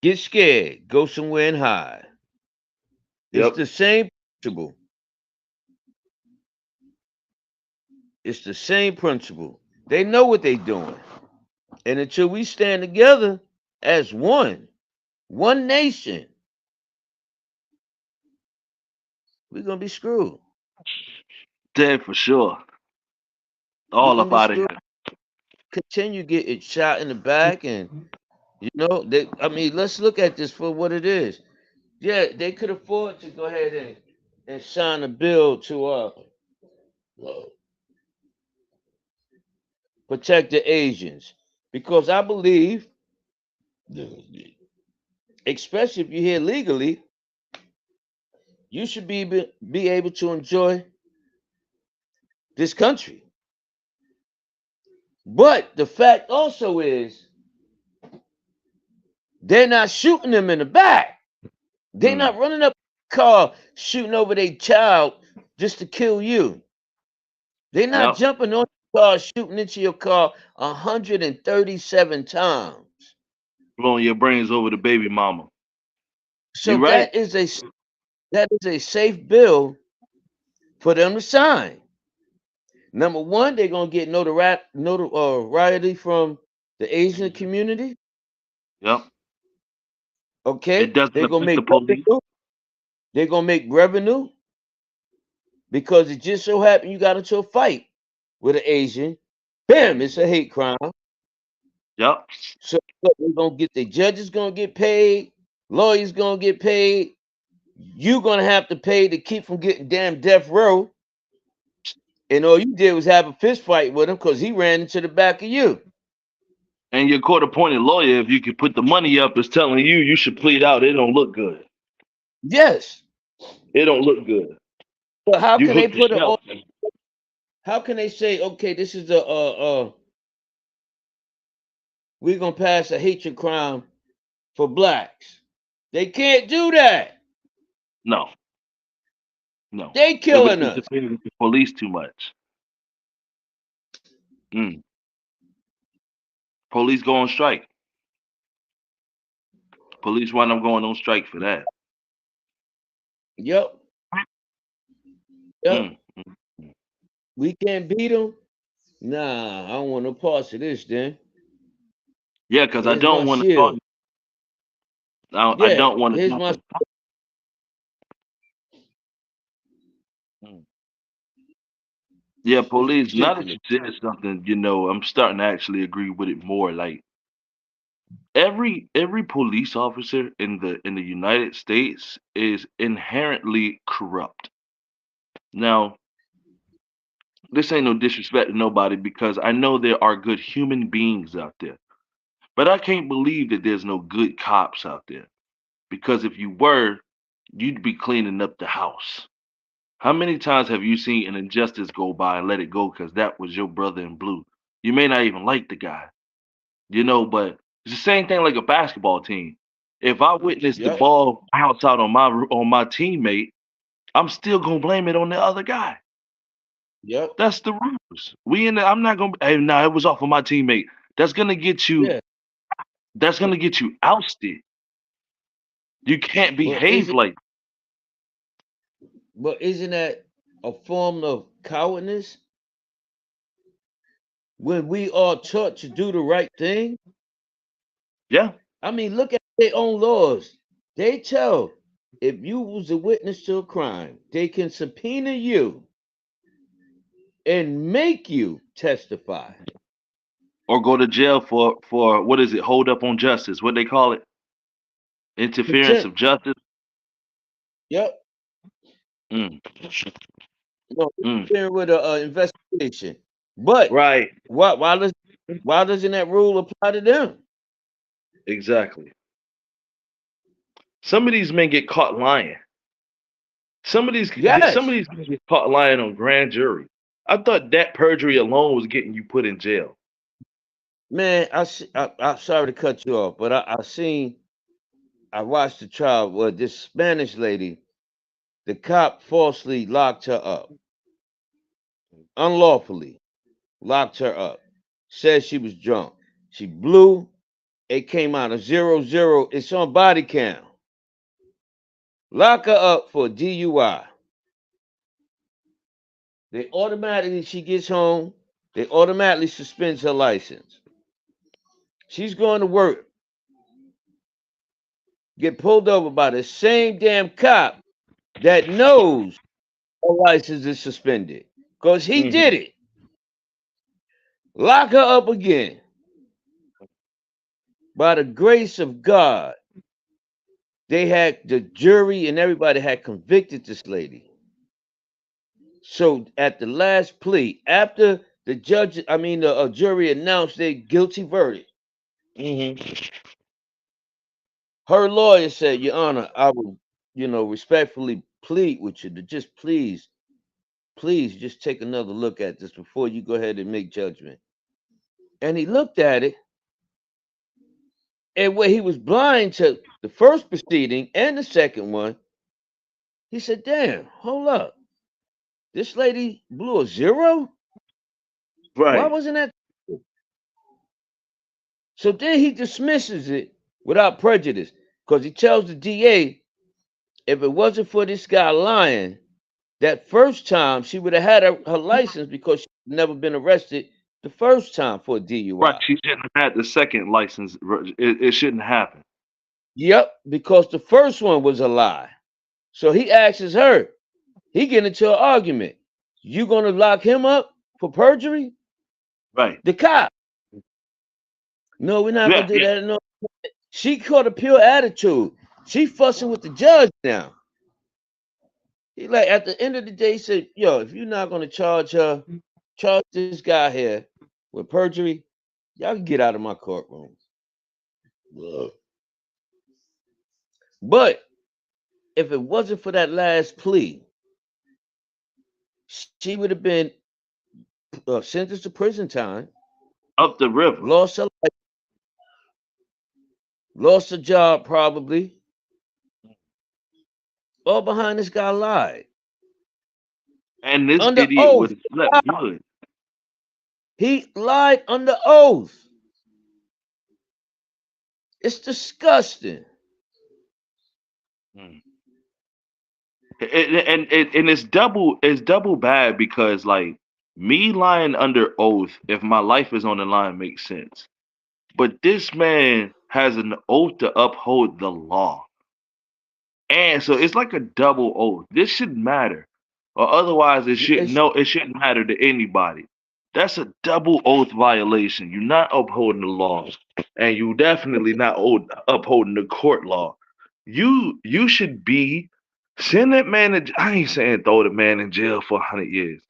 Get scared. Go somewhere and hide. It's yep. the same principle. It's the same principle. They know what they're doing. And until we stand together as one nation, we're gonna be screwed. Dead for sure. We're All gonna up be out of screwed. here. Continue getting shot in the back, and they. I mean, let's look at this for what it is. Yeah, they could afford to go ahead and sign a bill to protect the Asians, because I believe, especially if you're here legally, you should be able to enjoy this country. But the fact also is, they're not shooting them in the back. They're Mm, not running up a car shooting over their child just to kill you. They're not yep. jumping on your car shooting into your car 137 times. Blowing your brains over the baby mama. So You right? that is a safe bill for them to sign. Number one, they're gonna get notoriety from the Asian community. Yep. It Okay, doesn't they're gonna affect make the police. revenue. They're gonna make revenue because it just so happened you got into a fight with an Asian. Bam, it's a hate crime. Yep. So look, we're gonna get the judges gonna get paid, lawyers gonna get paid. You gonna have to pay to keep from getting damn death row. And all you did was have a fist fight with him because he ran into the back of you. And your court appointed lawyer, if you could put the money up, is telling you you should plead out. It don't look good. Yes, It don't look good. but how You can they hooked put a? yourself. How can they say, okay, this is we're gonna pass a hatred crime for blacks? They can't do that. No, no. They It would killing us. interfere with the police too much. Mm. Police go on strike. Police wind up going on strike for that. Yep, yep. Mm. Mm. We can't beat them. Nah, I don't want no parts of this. Then Yeah, because I here's my don't want to talk. shield. I Yeah, don't want to here's talk. my. Mm. Yeah, It's police. Now that ridiculous. you said something, I'm starting to actually agree with it more. Like every police officer in the United States is inherently corrupt. Now, this ain't no disrespect to nobody because I know there are good human beings out there. But I can't believe that there's no good cops out there. Because if you were, you'd be cleaning up the house. How many times have you seen an injustice go by and let it go because that was your brother in blue? You may not even like the guy, but it's the same thing like a basketball team. If I witness the Yep. ball bounce out on my teammate, I'm still gonna blame it on the other guy. Yep. That's the rules. I'm not gonna. Hey, no, it was off of my teammate. That's gonna get you. Yeah. That's gonna get you ousted. You can't But behave like. isn't that a form of cowardness when we are taught to do the right thing? Yeah. I mean, look at their own laws. They tell if you was a witness to a crime, they can subpoena you and make you testify. Or go to jail for what is it? Hold up on justice. What they call it? Interference of Contempt. justice. Yep. Mm, No, mm. interfering with a investigation. But Right. why why does why doesn't that rule apply to them? Exactly. Some of these men get caught lying. Some of Yes, these men get caught lying on grand jury. I thought that perjury alone was getting you put in jail. man. I'm sorry to cut you off, but I watched the trial where this Spanish lady, the cop falsely locked her up, unlawfully locked her up. Said she was drunk. She blew. It came out of 0-0. It's on body cam. Lock her up for DUI. They automatically she gets home. They automatically suspends her license. She's going to work. Get pulled over by the same damn cop that knows her license is suspended because he did Hmm. it. Lock her up again. By the grace of God, they had the jury and everybody had convicted this lady. So at the last plea, after the judge, I mean the jury announced their guilty verdict, Hmm. her lawyer said, "Your Honor, I will, respectfully plead with you to just please, just take another look at this before you go ahead and make judgment." And he looked at it, and where he was blind to the first proceeding and the second one, he said, "Damn, hold up, this lady blew a zero. Why Right. wasn't that?" So then he dismisses it without prejudice because he tells the DA if it wasn't for this guy lying, that first time she would have had her license because she'd never been arrested the first time for a Right. DUI. She shouldn't have had the second license. It shouldn't happen. Yep, because the first one was a lie. So he asks her, he get into an argument. You gonna lock him up for perjury? Right. The cop. No, we're not Yeah. gonna do Yeah. that. No. She caught a pure attitude. She fussing with the judge now. He like at the end of the day he said, "Yo, if you're not gonna charge this guy here with perjury, y'all can get out of my courtroom." Ugh. But if it wasn't for that last plea, she would have been sentenced to prison time, Up the river. lost her lost her job probably, all behind this guy lied And this under idiot would oath. have slept good. He lied under oath. It's disgusting. Mm. And it's double bad because like me lying under oath, if my life is on the line, makes sense. But this man has an oath to uphold the law. And so it's like a double oath. This should matter. Or otherwise it It shouldn't sh- no, it shouldn't matter to anybody. That's a double oath violation. You're not upholding the laws, and you definitely not upholding the court law. You should be send that man. I ain't saying throw the man in jail for 100 years.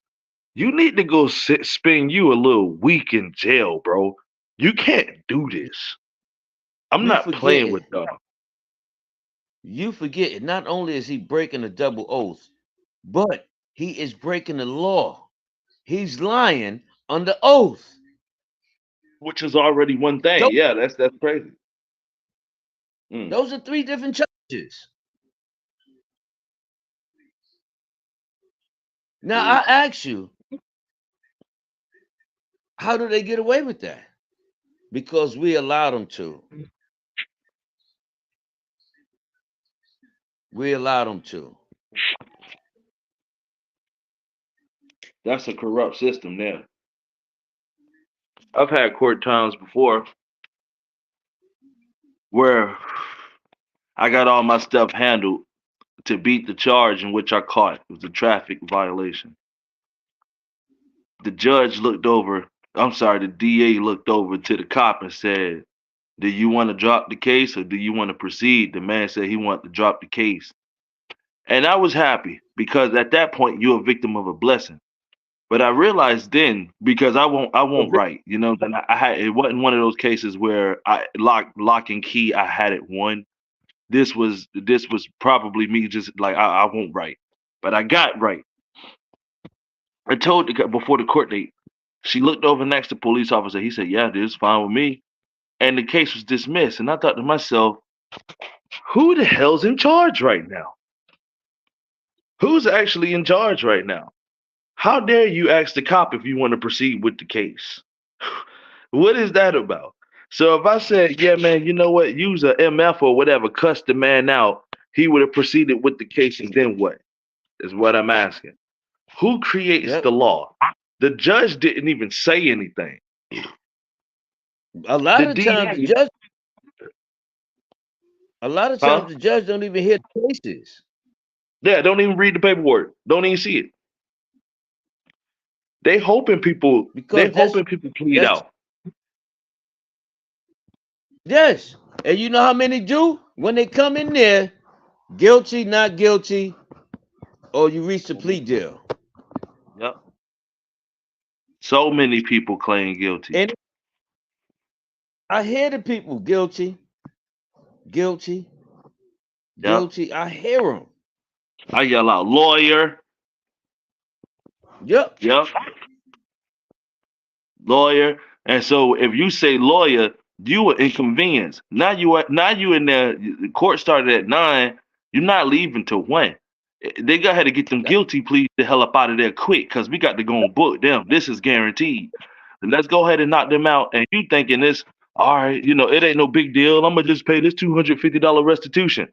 You need to go spend you a little week in jail, bro. You can't do this. I'm We not forget playing it. with y'all. You forget it. Not only is he breaking a double oath, but he is breaking the law. He's lying under oath. Which is already one thing. Those, Yeah, that's crazy. Mm, those are three different charges. Now I crazy. ask you, how do they get away with that? Because we allowed them to. We allowed them to. That's a corrupt system there. I've had court times before where I got all my stuff handled to beat the charge in which I caught. It was a traffic violation. The judge looked over, I'm sorry, the DA looked over to the cop and said, "Do you want to drop the case or do you want to proceed?" The man said he wanted to drop the case. And I was happy because at that point you're a victim of a blessing. But I realized then because I won't write, then I had it wasn't one of those cases where I lock and key I had it won. This was probably me just like I won't write. But I got right. I told before the court date. She looked over next to police officer. He said, "Yeah, this is fine with me." And the case was dismissed. And I thought to myself, who the hell's in charge right now? Who's actually in charge right now? How dare you ask the cop if you want to proceed with the case? What is that about? So if I said, "Yeah, man, you know what? Use a MF or whatever, cuss the man out," he would have proceeded with the case, and then what? Is what I'm asking. Who creates Yep. the law? The judge didn't even say anything. A The lot of times the DA, judge a lot of times huh? the judge don't even hear the cases. Yeah, don't even read the paperwork. Don't even see it. They hoping people. They Because hoping people plead that's out. yes. And you know how many do? When they come in there, guilty, not guilty, or you reach the plea deal. Yep. So many people claim guilty. And I hear the people guilty, guilty, Yep. guilty. I hear them. I yell out lawyer. Yep. Yep. Lawyer. And so if you say lawyer, you were inconvenienced. Now you in there. The court started at 9. You're not leaving till when? They got had to get them That- guilty pleas the hell up out of there quick because we got to go and book them. This is guaranteed. And let's go ahead and knock them out. And you thinking this, all right, it ain't no big deal. I'm gonna just pay this $250 restitution.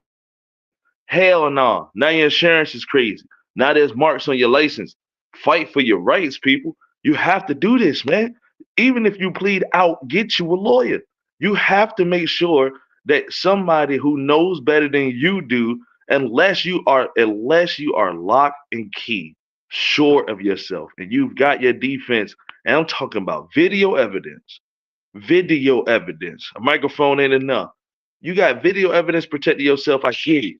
Hell no. Now your insurance is crazy. Now there's marks on your license. Fight for your rights, people. You have to do this, man. Even if you plead out, get you a lawyer. You have to make sure that somebody who knows better than you do, unless you are locked and key, sure of yourself, and you've got your defense. And I'm talking about video evidence. Video evidence. A microphone ain't enough. You got video evidence protecting yourself. I get it.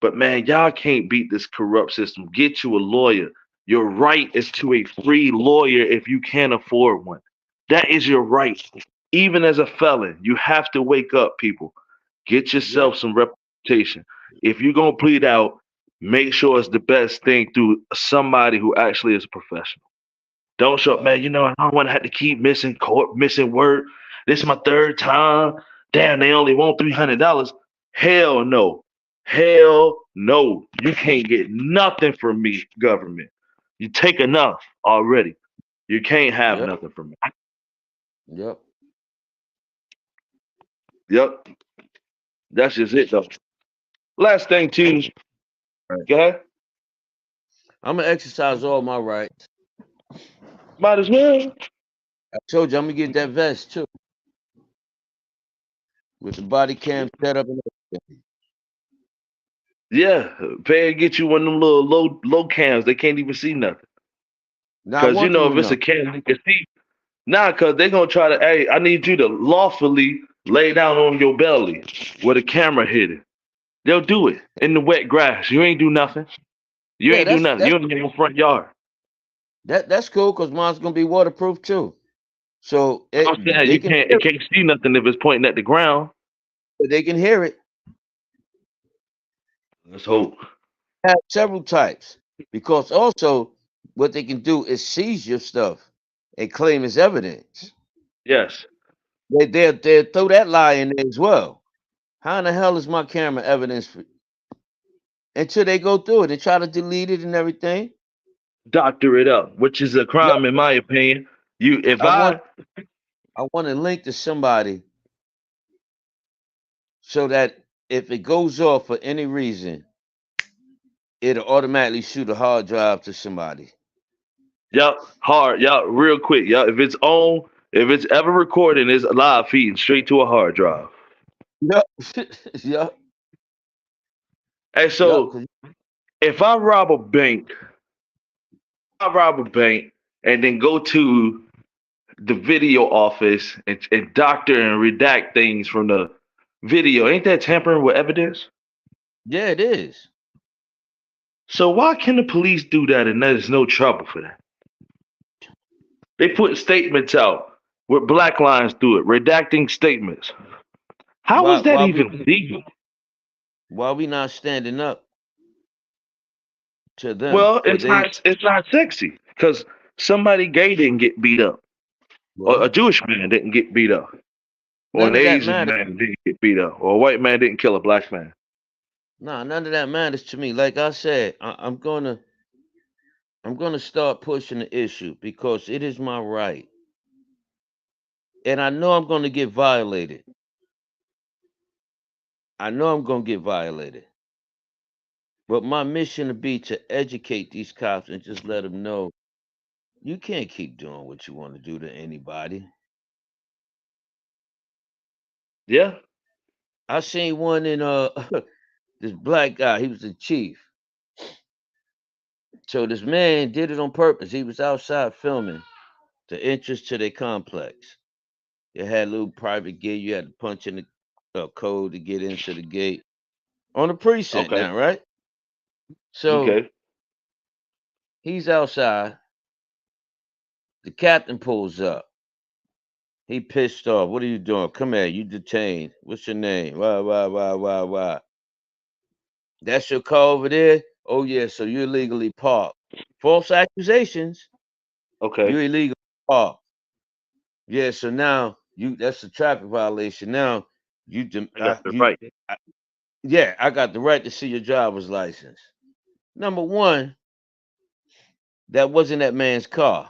But man, y'all can't beat this corrupt system. Get you a lawyer. Your right is to a free lawyer if you can't afford one. That is your right. Even as a felon, you have to wake up, people. Get Yep. yourself some reputation. If you're going to plead out, make sure it's the best thing through somebody who actually is a professional. Don't show up, man. I don't want to have to keep missing court, missing work. This is my third time. Damn, they only want $300. Hell no. Hell no. You can't get nothing from me, government. You take enough already. You can't have Yep. nothing from me. Yep. Yep. That's just it, though. Last thing, too. Right. Go ahead. I'm gonna exercise all my rights. Might as well. I told you I'm gonna get that vest too, with the body cam set up and everything. Yeah. Pay and get you one of them little low cams. They can't even see nothing. Now I Cause you want them know to if it's know. a camera, you can see. Nah, cause they gonna try to. Hey, I need you to lawfully lay down on your belly with a camera hidden. They'll do it in the wet grass. You ain't do nothing. You Yeah, ain't do that's nothing. that's You in your front yard. that's cool because mine's gonna be waterproof too. So I'm saying they you can can't. hear It can't see nothing if it's pointing at the ground. it. They can hear it. Let's hope. Have several types because also what they can do is seize your stuff and claim as evidence. Yes, They'll throw that lie in there as well. How in the hell is my camera evidence for, until they go through it and try to delete it and everything? doctor it up, which is a Yeah, crime in my opinion. You, if I want I, I want to link to somebody so that if it goes off for any reason, it'll automatically shoot a hard drive to somebody. yup, hard, yup, real quick, yup. If it's on, if it's ever recording, it's live feeding straight to a hard drive. Yep. Yep. And Yep. so, if I rob a bank, I rob a bank, and then go to the video office and doctor and redact things from the video, ain't that tampering with evidence? Yeah, it is. So why can the police do that and there's no trouble for that? They put statements out with black lines through it, redacting statements. How Why is that why we even legal? why we not standing up to them Well, for they it's not sexy because somebody gay didn't get beat up, or a well Jewish man didn't get beat up, or none an of that Asian matters. man didn't get beat up, or a white man didn't kill a black man. Nah, none of that matters to me. Like I said, I'm gonna start pushing the issue because it is my right. And I know I'm gonna get violated. I know I'm gonna get violated. But my mission to be to educate these cops and just let them know you can't keep doing what you want to do to anybody. Yeah. I seen one in this black guy, he was the chief. So this man did it on purpose. He was outside filming the entrance to their complex. They had a little private gate. You had to punch in the code to get into the gate on the precinct Okay. now, right? So Okay. he's outside. The captain pulls up. He pissed off. What are you doing? Come here. You detained. What's your name? Why? That's your car over there? Oh, yeah. So you're illegally parked. False accusations. Okay. You're illegal parked. Yeah. So now that's a traffic violation. Now you, I got the right. I, yeah, I got the right to see your driver's license. Number one, that wasn't that man's car.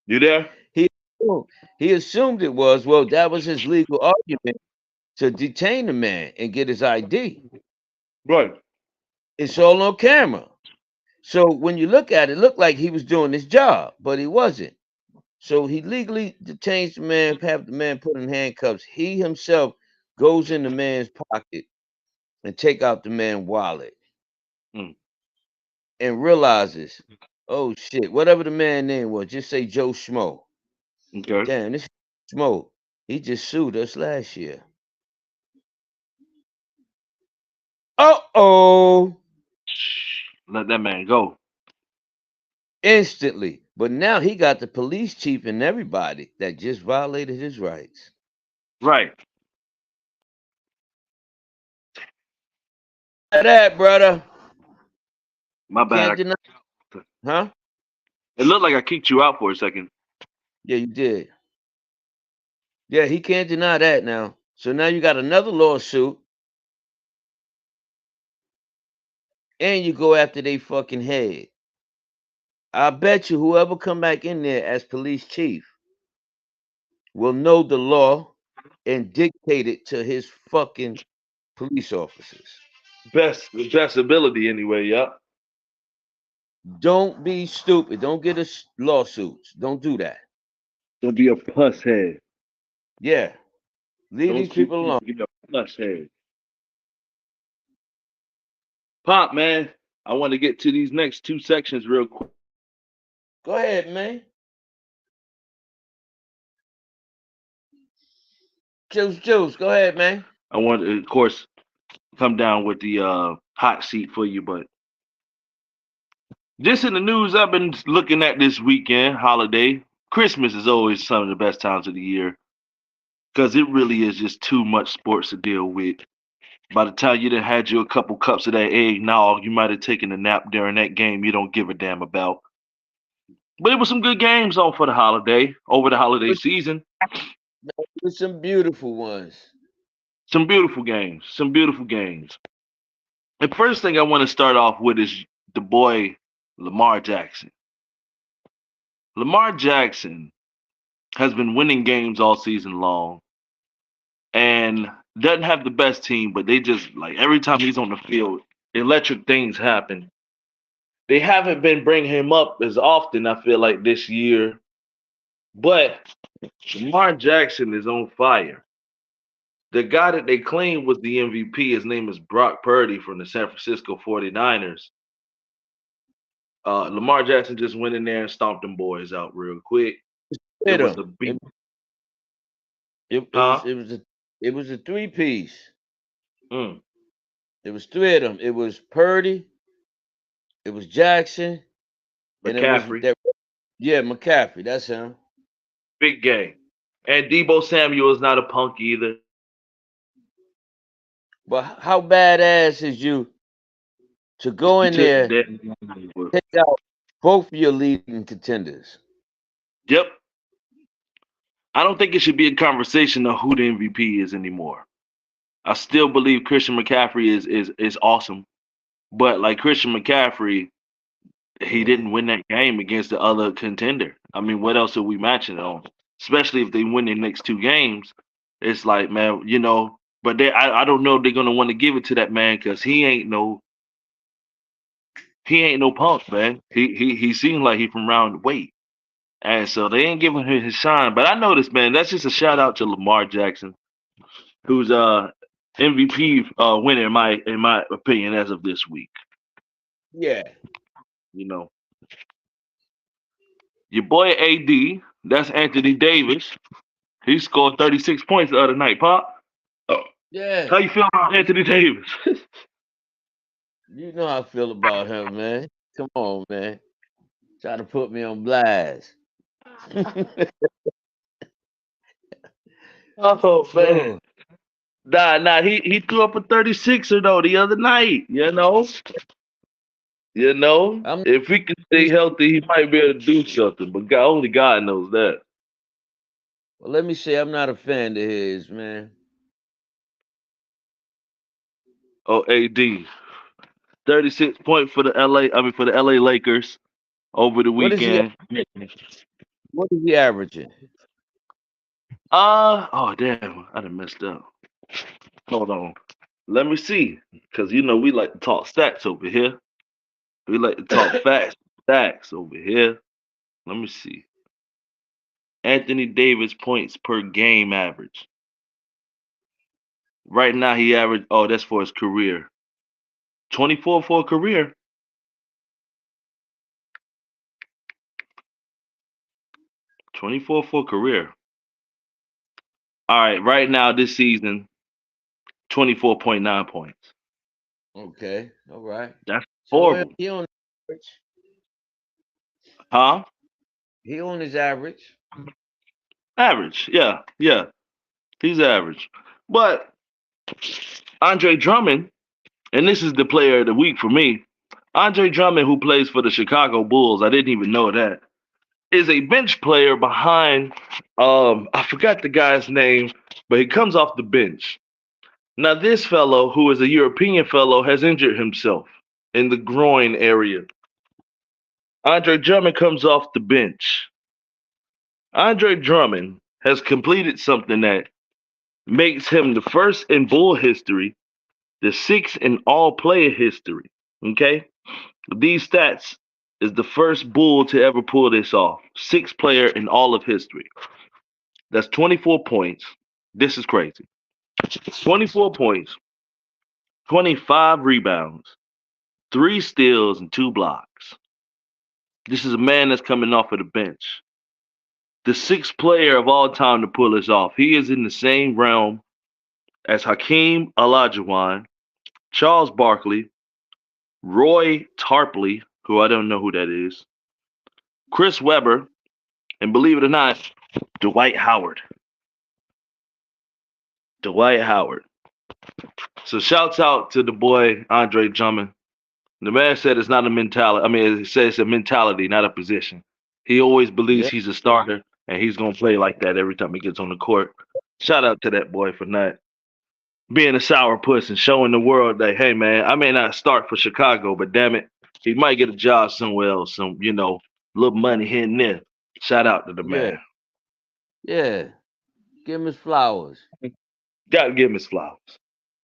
You there? he assumed, he assumed it was. Well, that was his legal argument to detain the man and get his ID. Right. It's all on camera. So when you look at it, it looked like he was doing his job, but he wasn't. So he legally detains the man, have the man put in handcuffs. He himself goes in the man's pocket and take out the man's wallet Mm. and realizes, oh shit, whatever the man name was, just say Joe Schmo. Okay. Damn, this Schmo, he just sued us last year. Uh-oh. Let that man go. Instantly. But now he got the police chief and everybody that just violated his rights. Right. That, brother. My bad. Can't deny. Huh? It looked like I kicked you out for a second. Yeah, you did. Yeah, he can't deny that now. So now you got another lawsuit and you go after they fucking head. I bet you whoever come back in there as police chief will know the law and dictate it to his fucking police officers. Best ability anyway. Yup. Don't be stupid. Don't get us lawsuits. Don't do that. Don't be a puss head. Yeah. Leave Don't these people alone. be a puss head. Pop man, I want to get to these next two sections real quick. Go ahead, man. Juice. Go ahead, man. I want to, of course, come down with the hot seat for you, but just in the news I've been looking at this weekend, holiday. Christmas is always some of the best times of the year because it really is just too much sports to deal with. By the time you done had you a couple cups of that eggnog, you might have taken a nap during that game you don't give a damn about. But it was some good games on for the holiday, over the holiday With, season. with some beautiful ones. Some beautiful games. Some beautiful games. The first thing I want to start off with is the boy Lamar Jackson. Lamar Jackson has been winning games all season long and doesn't have the best team, but they just like every time he's on the field, electric things happen. They haven't been bringing him up as often, I feel like, this year, but Lamar Jackson is on fire. The guy that they claimed was the MVP, his name is Brock Purdy from the San Francisco 49ers. Lamar Jackson just went in there and stomped them boys out real quick. It Hit was him. a beat, It was huh? it was a it was a three piece. Mm. It was three of them. It was Purdy, it was Jackson, and it was McCaffrey, that yeah, McCaffrey. That's him. big game. And Debo Samuel is not a punk either. But how badass is you to go He in took there, that. take out both of your leading contenders? Yep. I don't think it should be a conversation of who the MVP is anymore. I still believe Christian McCaffrey is awesome, but like Christian McCaffrey, he didn't win that game against the other contender. I mean, what else are we matching it on? Especially if they win their next two games, it's like, man, you know. But I don't know if they're gonna want to give it to that man because he ain't no punk, man. He seems like he from round the way, and so they ain't giving him his shine. But I noticed, man, that's just a shout out to Lamar Jackson, who's MVP winner in my opinion as of this week. Yeah. You know, your boy AD, that's Anthony Davis. He scored 36 points the other night, Pop. Oh. Yeah. How you feel about Anthony Davis? You know how I feel about him, man. Come on, man. Try to put me on blast. Oh man. No. Nah, he threw up a 36er though the other night, you know? You know? I'm If he can stay healthy, he might be able to do something, but God, only God knows that. well, let me say I'm not a fan of his, man. Oh, AD. 36 points for the LA Lakers over the What is he weekend. what is he averaging? Oh damn, I done messed up. Hold on. Let me see. Cause you know we like to talk stats over here. We like to talk facts, stacks over here. Let me see. Anthony Davis points per game average. Right now he averaged. Oh, that's for his career. 24 for a career. 24 for a career. All right. Right now this season, 24.9 points. Okay, all right. That's So horrible. he on average. Huh? He on his average. Average. Yeah. Yeah. He's average. But Andre Drummond, and this is the player of the week for me. Andre Drummond, who plays for the Chicago Bulls, I didn't even know that, is a bench player behind I forgot the guy's name, but he comes off the bench. Now this fellow, who is a European fellow, has injured himself in the groin area. Andre Drummond comes off the bench. Andre Drummond has completed something that makes him the first in Bull history, the sixth in all player history. Okay? These stats is the first Bull to ever pull this off. Sixth player in all of history. That's 24 points. This is crazy. 24 points, 25 rebounds, three steals, and two blocks. This is a man that's coming off of the bench. The sixth player of all time to pull this off. He is in the same realm as Hakeem Olajuwon, Charles Barkley, Roy Tarpley, who I don't know who that is, Chris Webber, and believe it or not, Dwight Howard. Dwight Howard. So shouts out to the boy Andre Drummond. The man said it's not a mentality. I mean, he said it's a mentality, not a position. He always believes Yeah, he's a starter, and he's gonna play like that every time he gets on the court. Shout out to that boy for not being a sourpuss and showing the world that, hey man, I may not start for Chicago, but damn it, he might get a job somewhere else, some little money here and there. Shout out to the yeah, man. yeah. Give him his flowers. Gotta give him his flowers.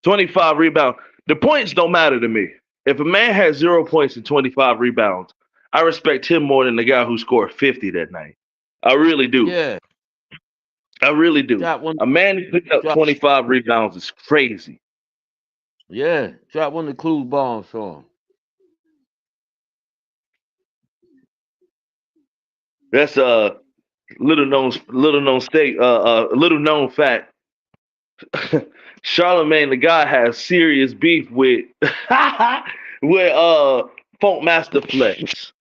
25 rebounds. The points don't matter to me. If a man has 0 points and 25 rebounds, I respect him more than the guy who scored 50 that night. I really do. Yeah, I really do. drop one. A man who picked up Drop. 25 rebounds is crazy. Yeah, drop one of the clue bombs for him. That's a little known fact. Charlemagne the God has serious beef with with Funk Master Flex.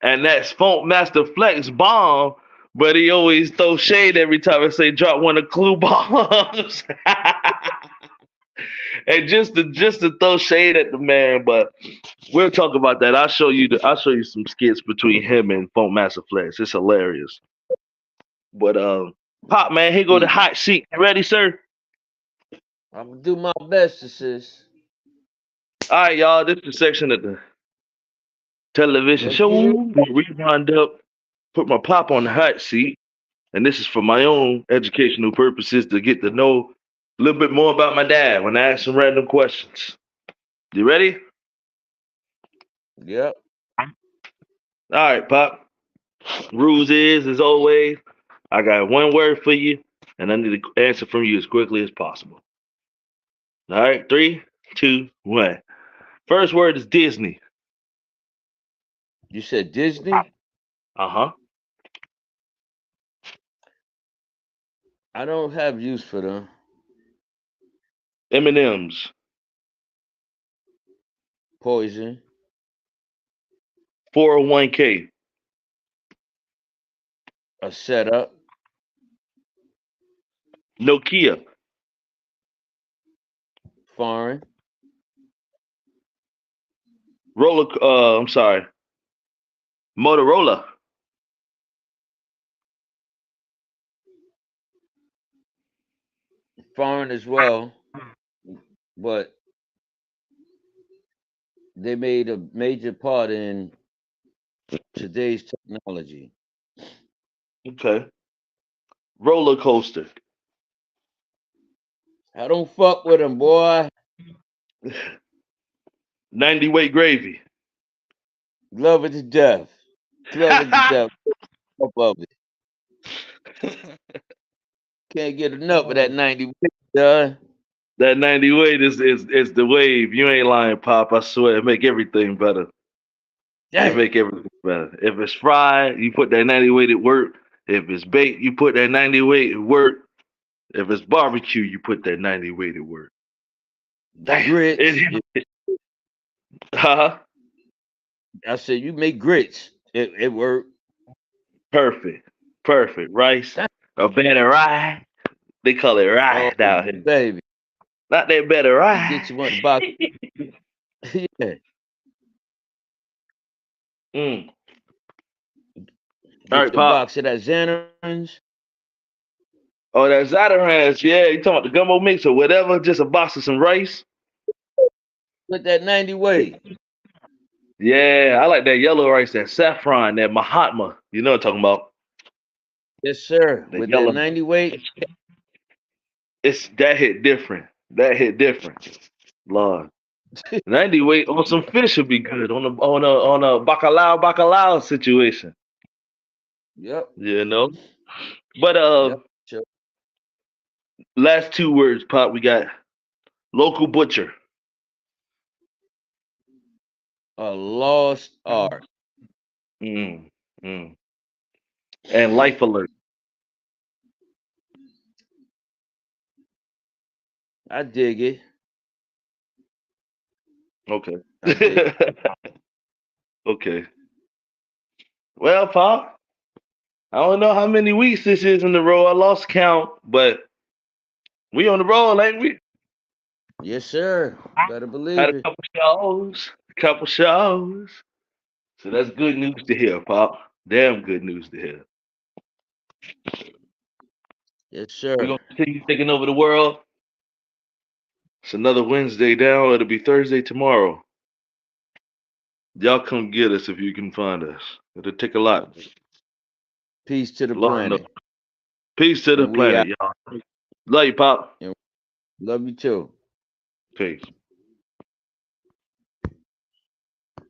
And that's Funk Master Flex bomb, but he always throw shade every time I say drop one of clue bombs. And just to throw shade at the man, but we'll talk about that. I'll show you some skits between him and Funk Master Flex. It's hilarious. But Pop man, here go the Mm. hot seat. You ready, sir? I'm gonna do my best, assist. All right, y'all. This is the section of the television Let's show. get it. We wind up, put my pop on the hot seat, and this is for my own educational purposes to get to know a little bit more about my dad when I ask some random questions. You ready? Yep. All right, Pop. Rules is, as always, I got one word for you, and I need to answer from you as quickly as possible. All right, three, two, one. First word is Disney. You said Disney. Uh huh. I don't have use for them. M&M's. Poison. 401k. A setup. Nokia. Foreign. I'm sorry. Motorola. Foreign as well. But they made a major part in today's technology. Okay. Roller coaster. I don't fuck with them, boy. 90 weight gravy. Love it to death. Love it to death. Up of it. Can't get enough of that 90 weight, done. That 90 weight is the wave. You ain't lying, Pop. I swear. It make everything better. It Damn. make everything better. If it's fried, you put that 90 weight at work. If it's baked, you put that 90 weight at work. If it's barbecue, you put that 90 weight at work. Damn. Grits. Huh? I said you make grits. It worked. Perfect. Perfect. Rice. Damn. A better rye. They call it Oh rye down here. baby. Not that better You get rye. you one box. Yeah. Mm. All Get right, your Pop. box of that Xanarans. Oh, that Zatarans. Yeah, you talking about the gumbo mix or whatever? Just a box of some rice. With that 90 weight. Yeah, I like that yellow rice, that saffron, that Mahatma. You know what I'm talking about? Yes, sir. That With that yellow. 90 weight. It's that hit different. That hit different. Lord. 90 weight on some fish would be good on a bacalao situation. Yep. You know? But Yep. Sure. last two words, Pop, we got local butcher. A lost art. Mm, mm. And life alert. I dig it. Okay. I dig. Okay. Well, Pop, I don't know how many weeks this is in a row. I lost count, but we on the roll, ain't we? Yes, sir. Better Had believe a it. couple shows, a couple shows. So that's good news to hear, Pop. Damn good news to hear. Yes, We're sir. gonna continue taking over the world. It's another Wednesday down. It'll be Thursday tomorrow. Y'all come get us if you can find us. It'll take a lot. Peace to the Lord knows. planet. Peace to the And we out. planet, y'all. Love you, Pop. And love you too. Peace.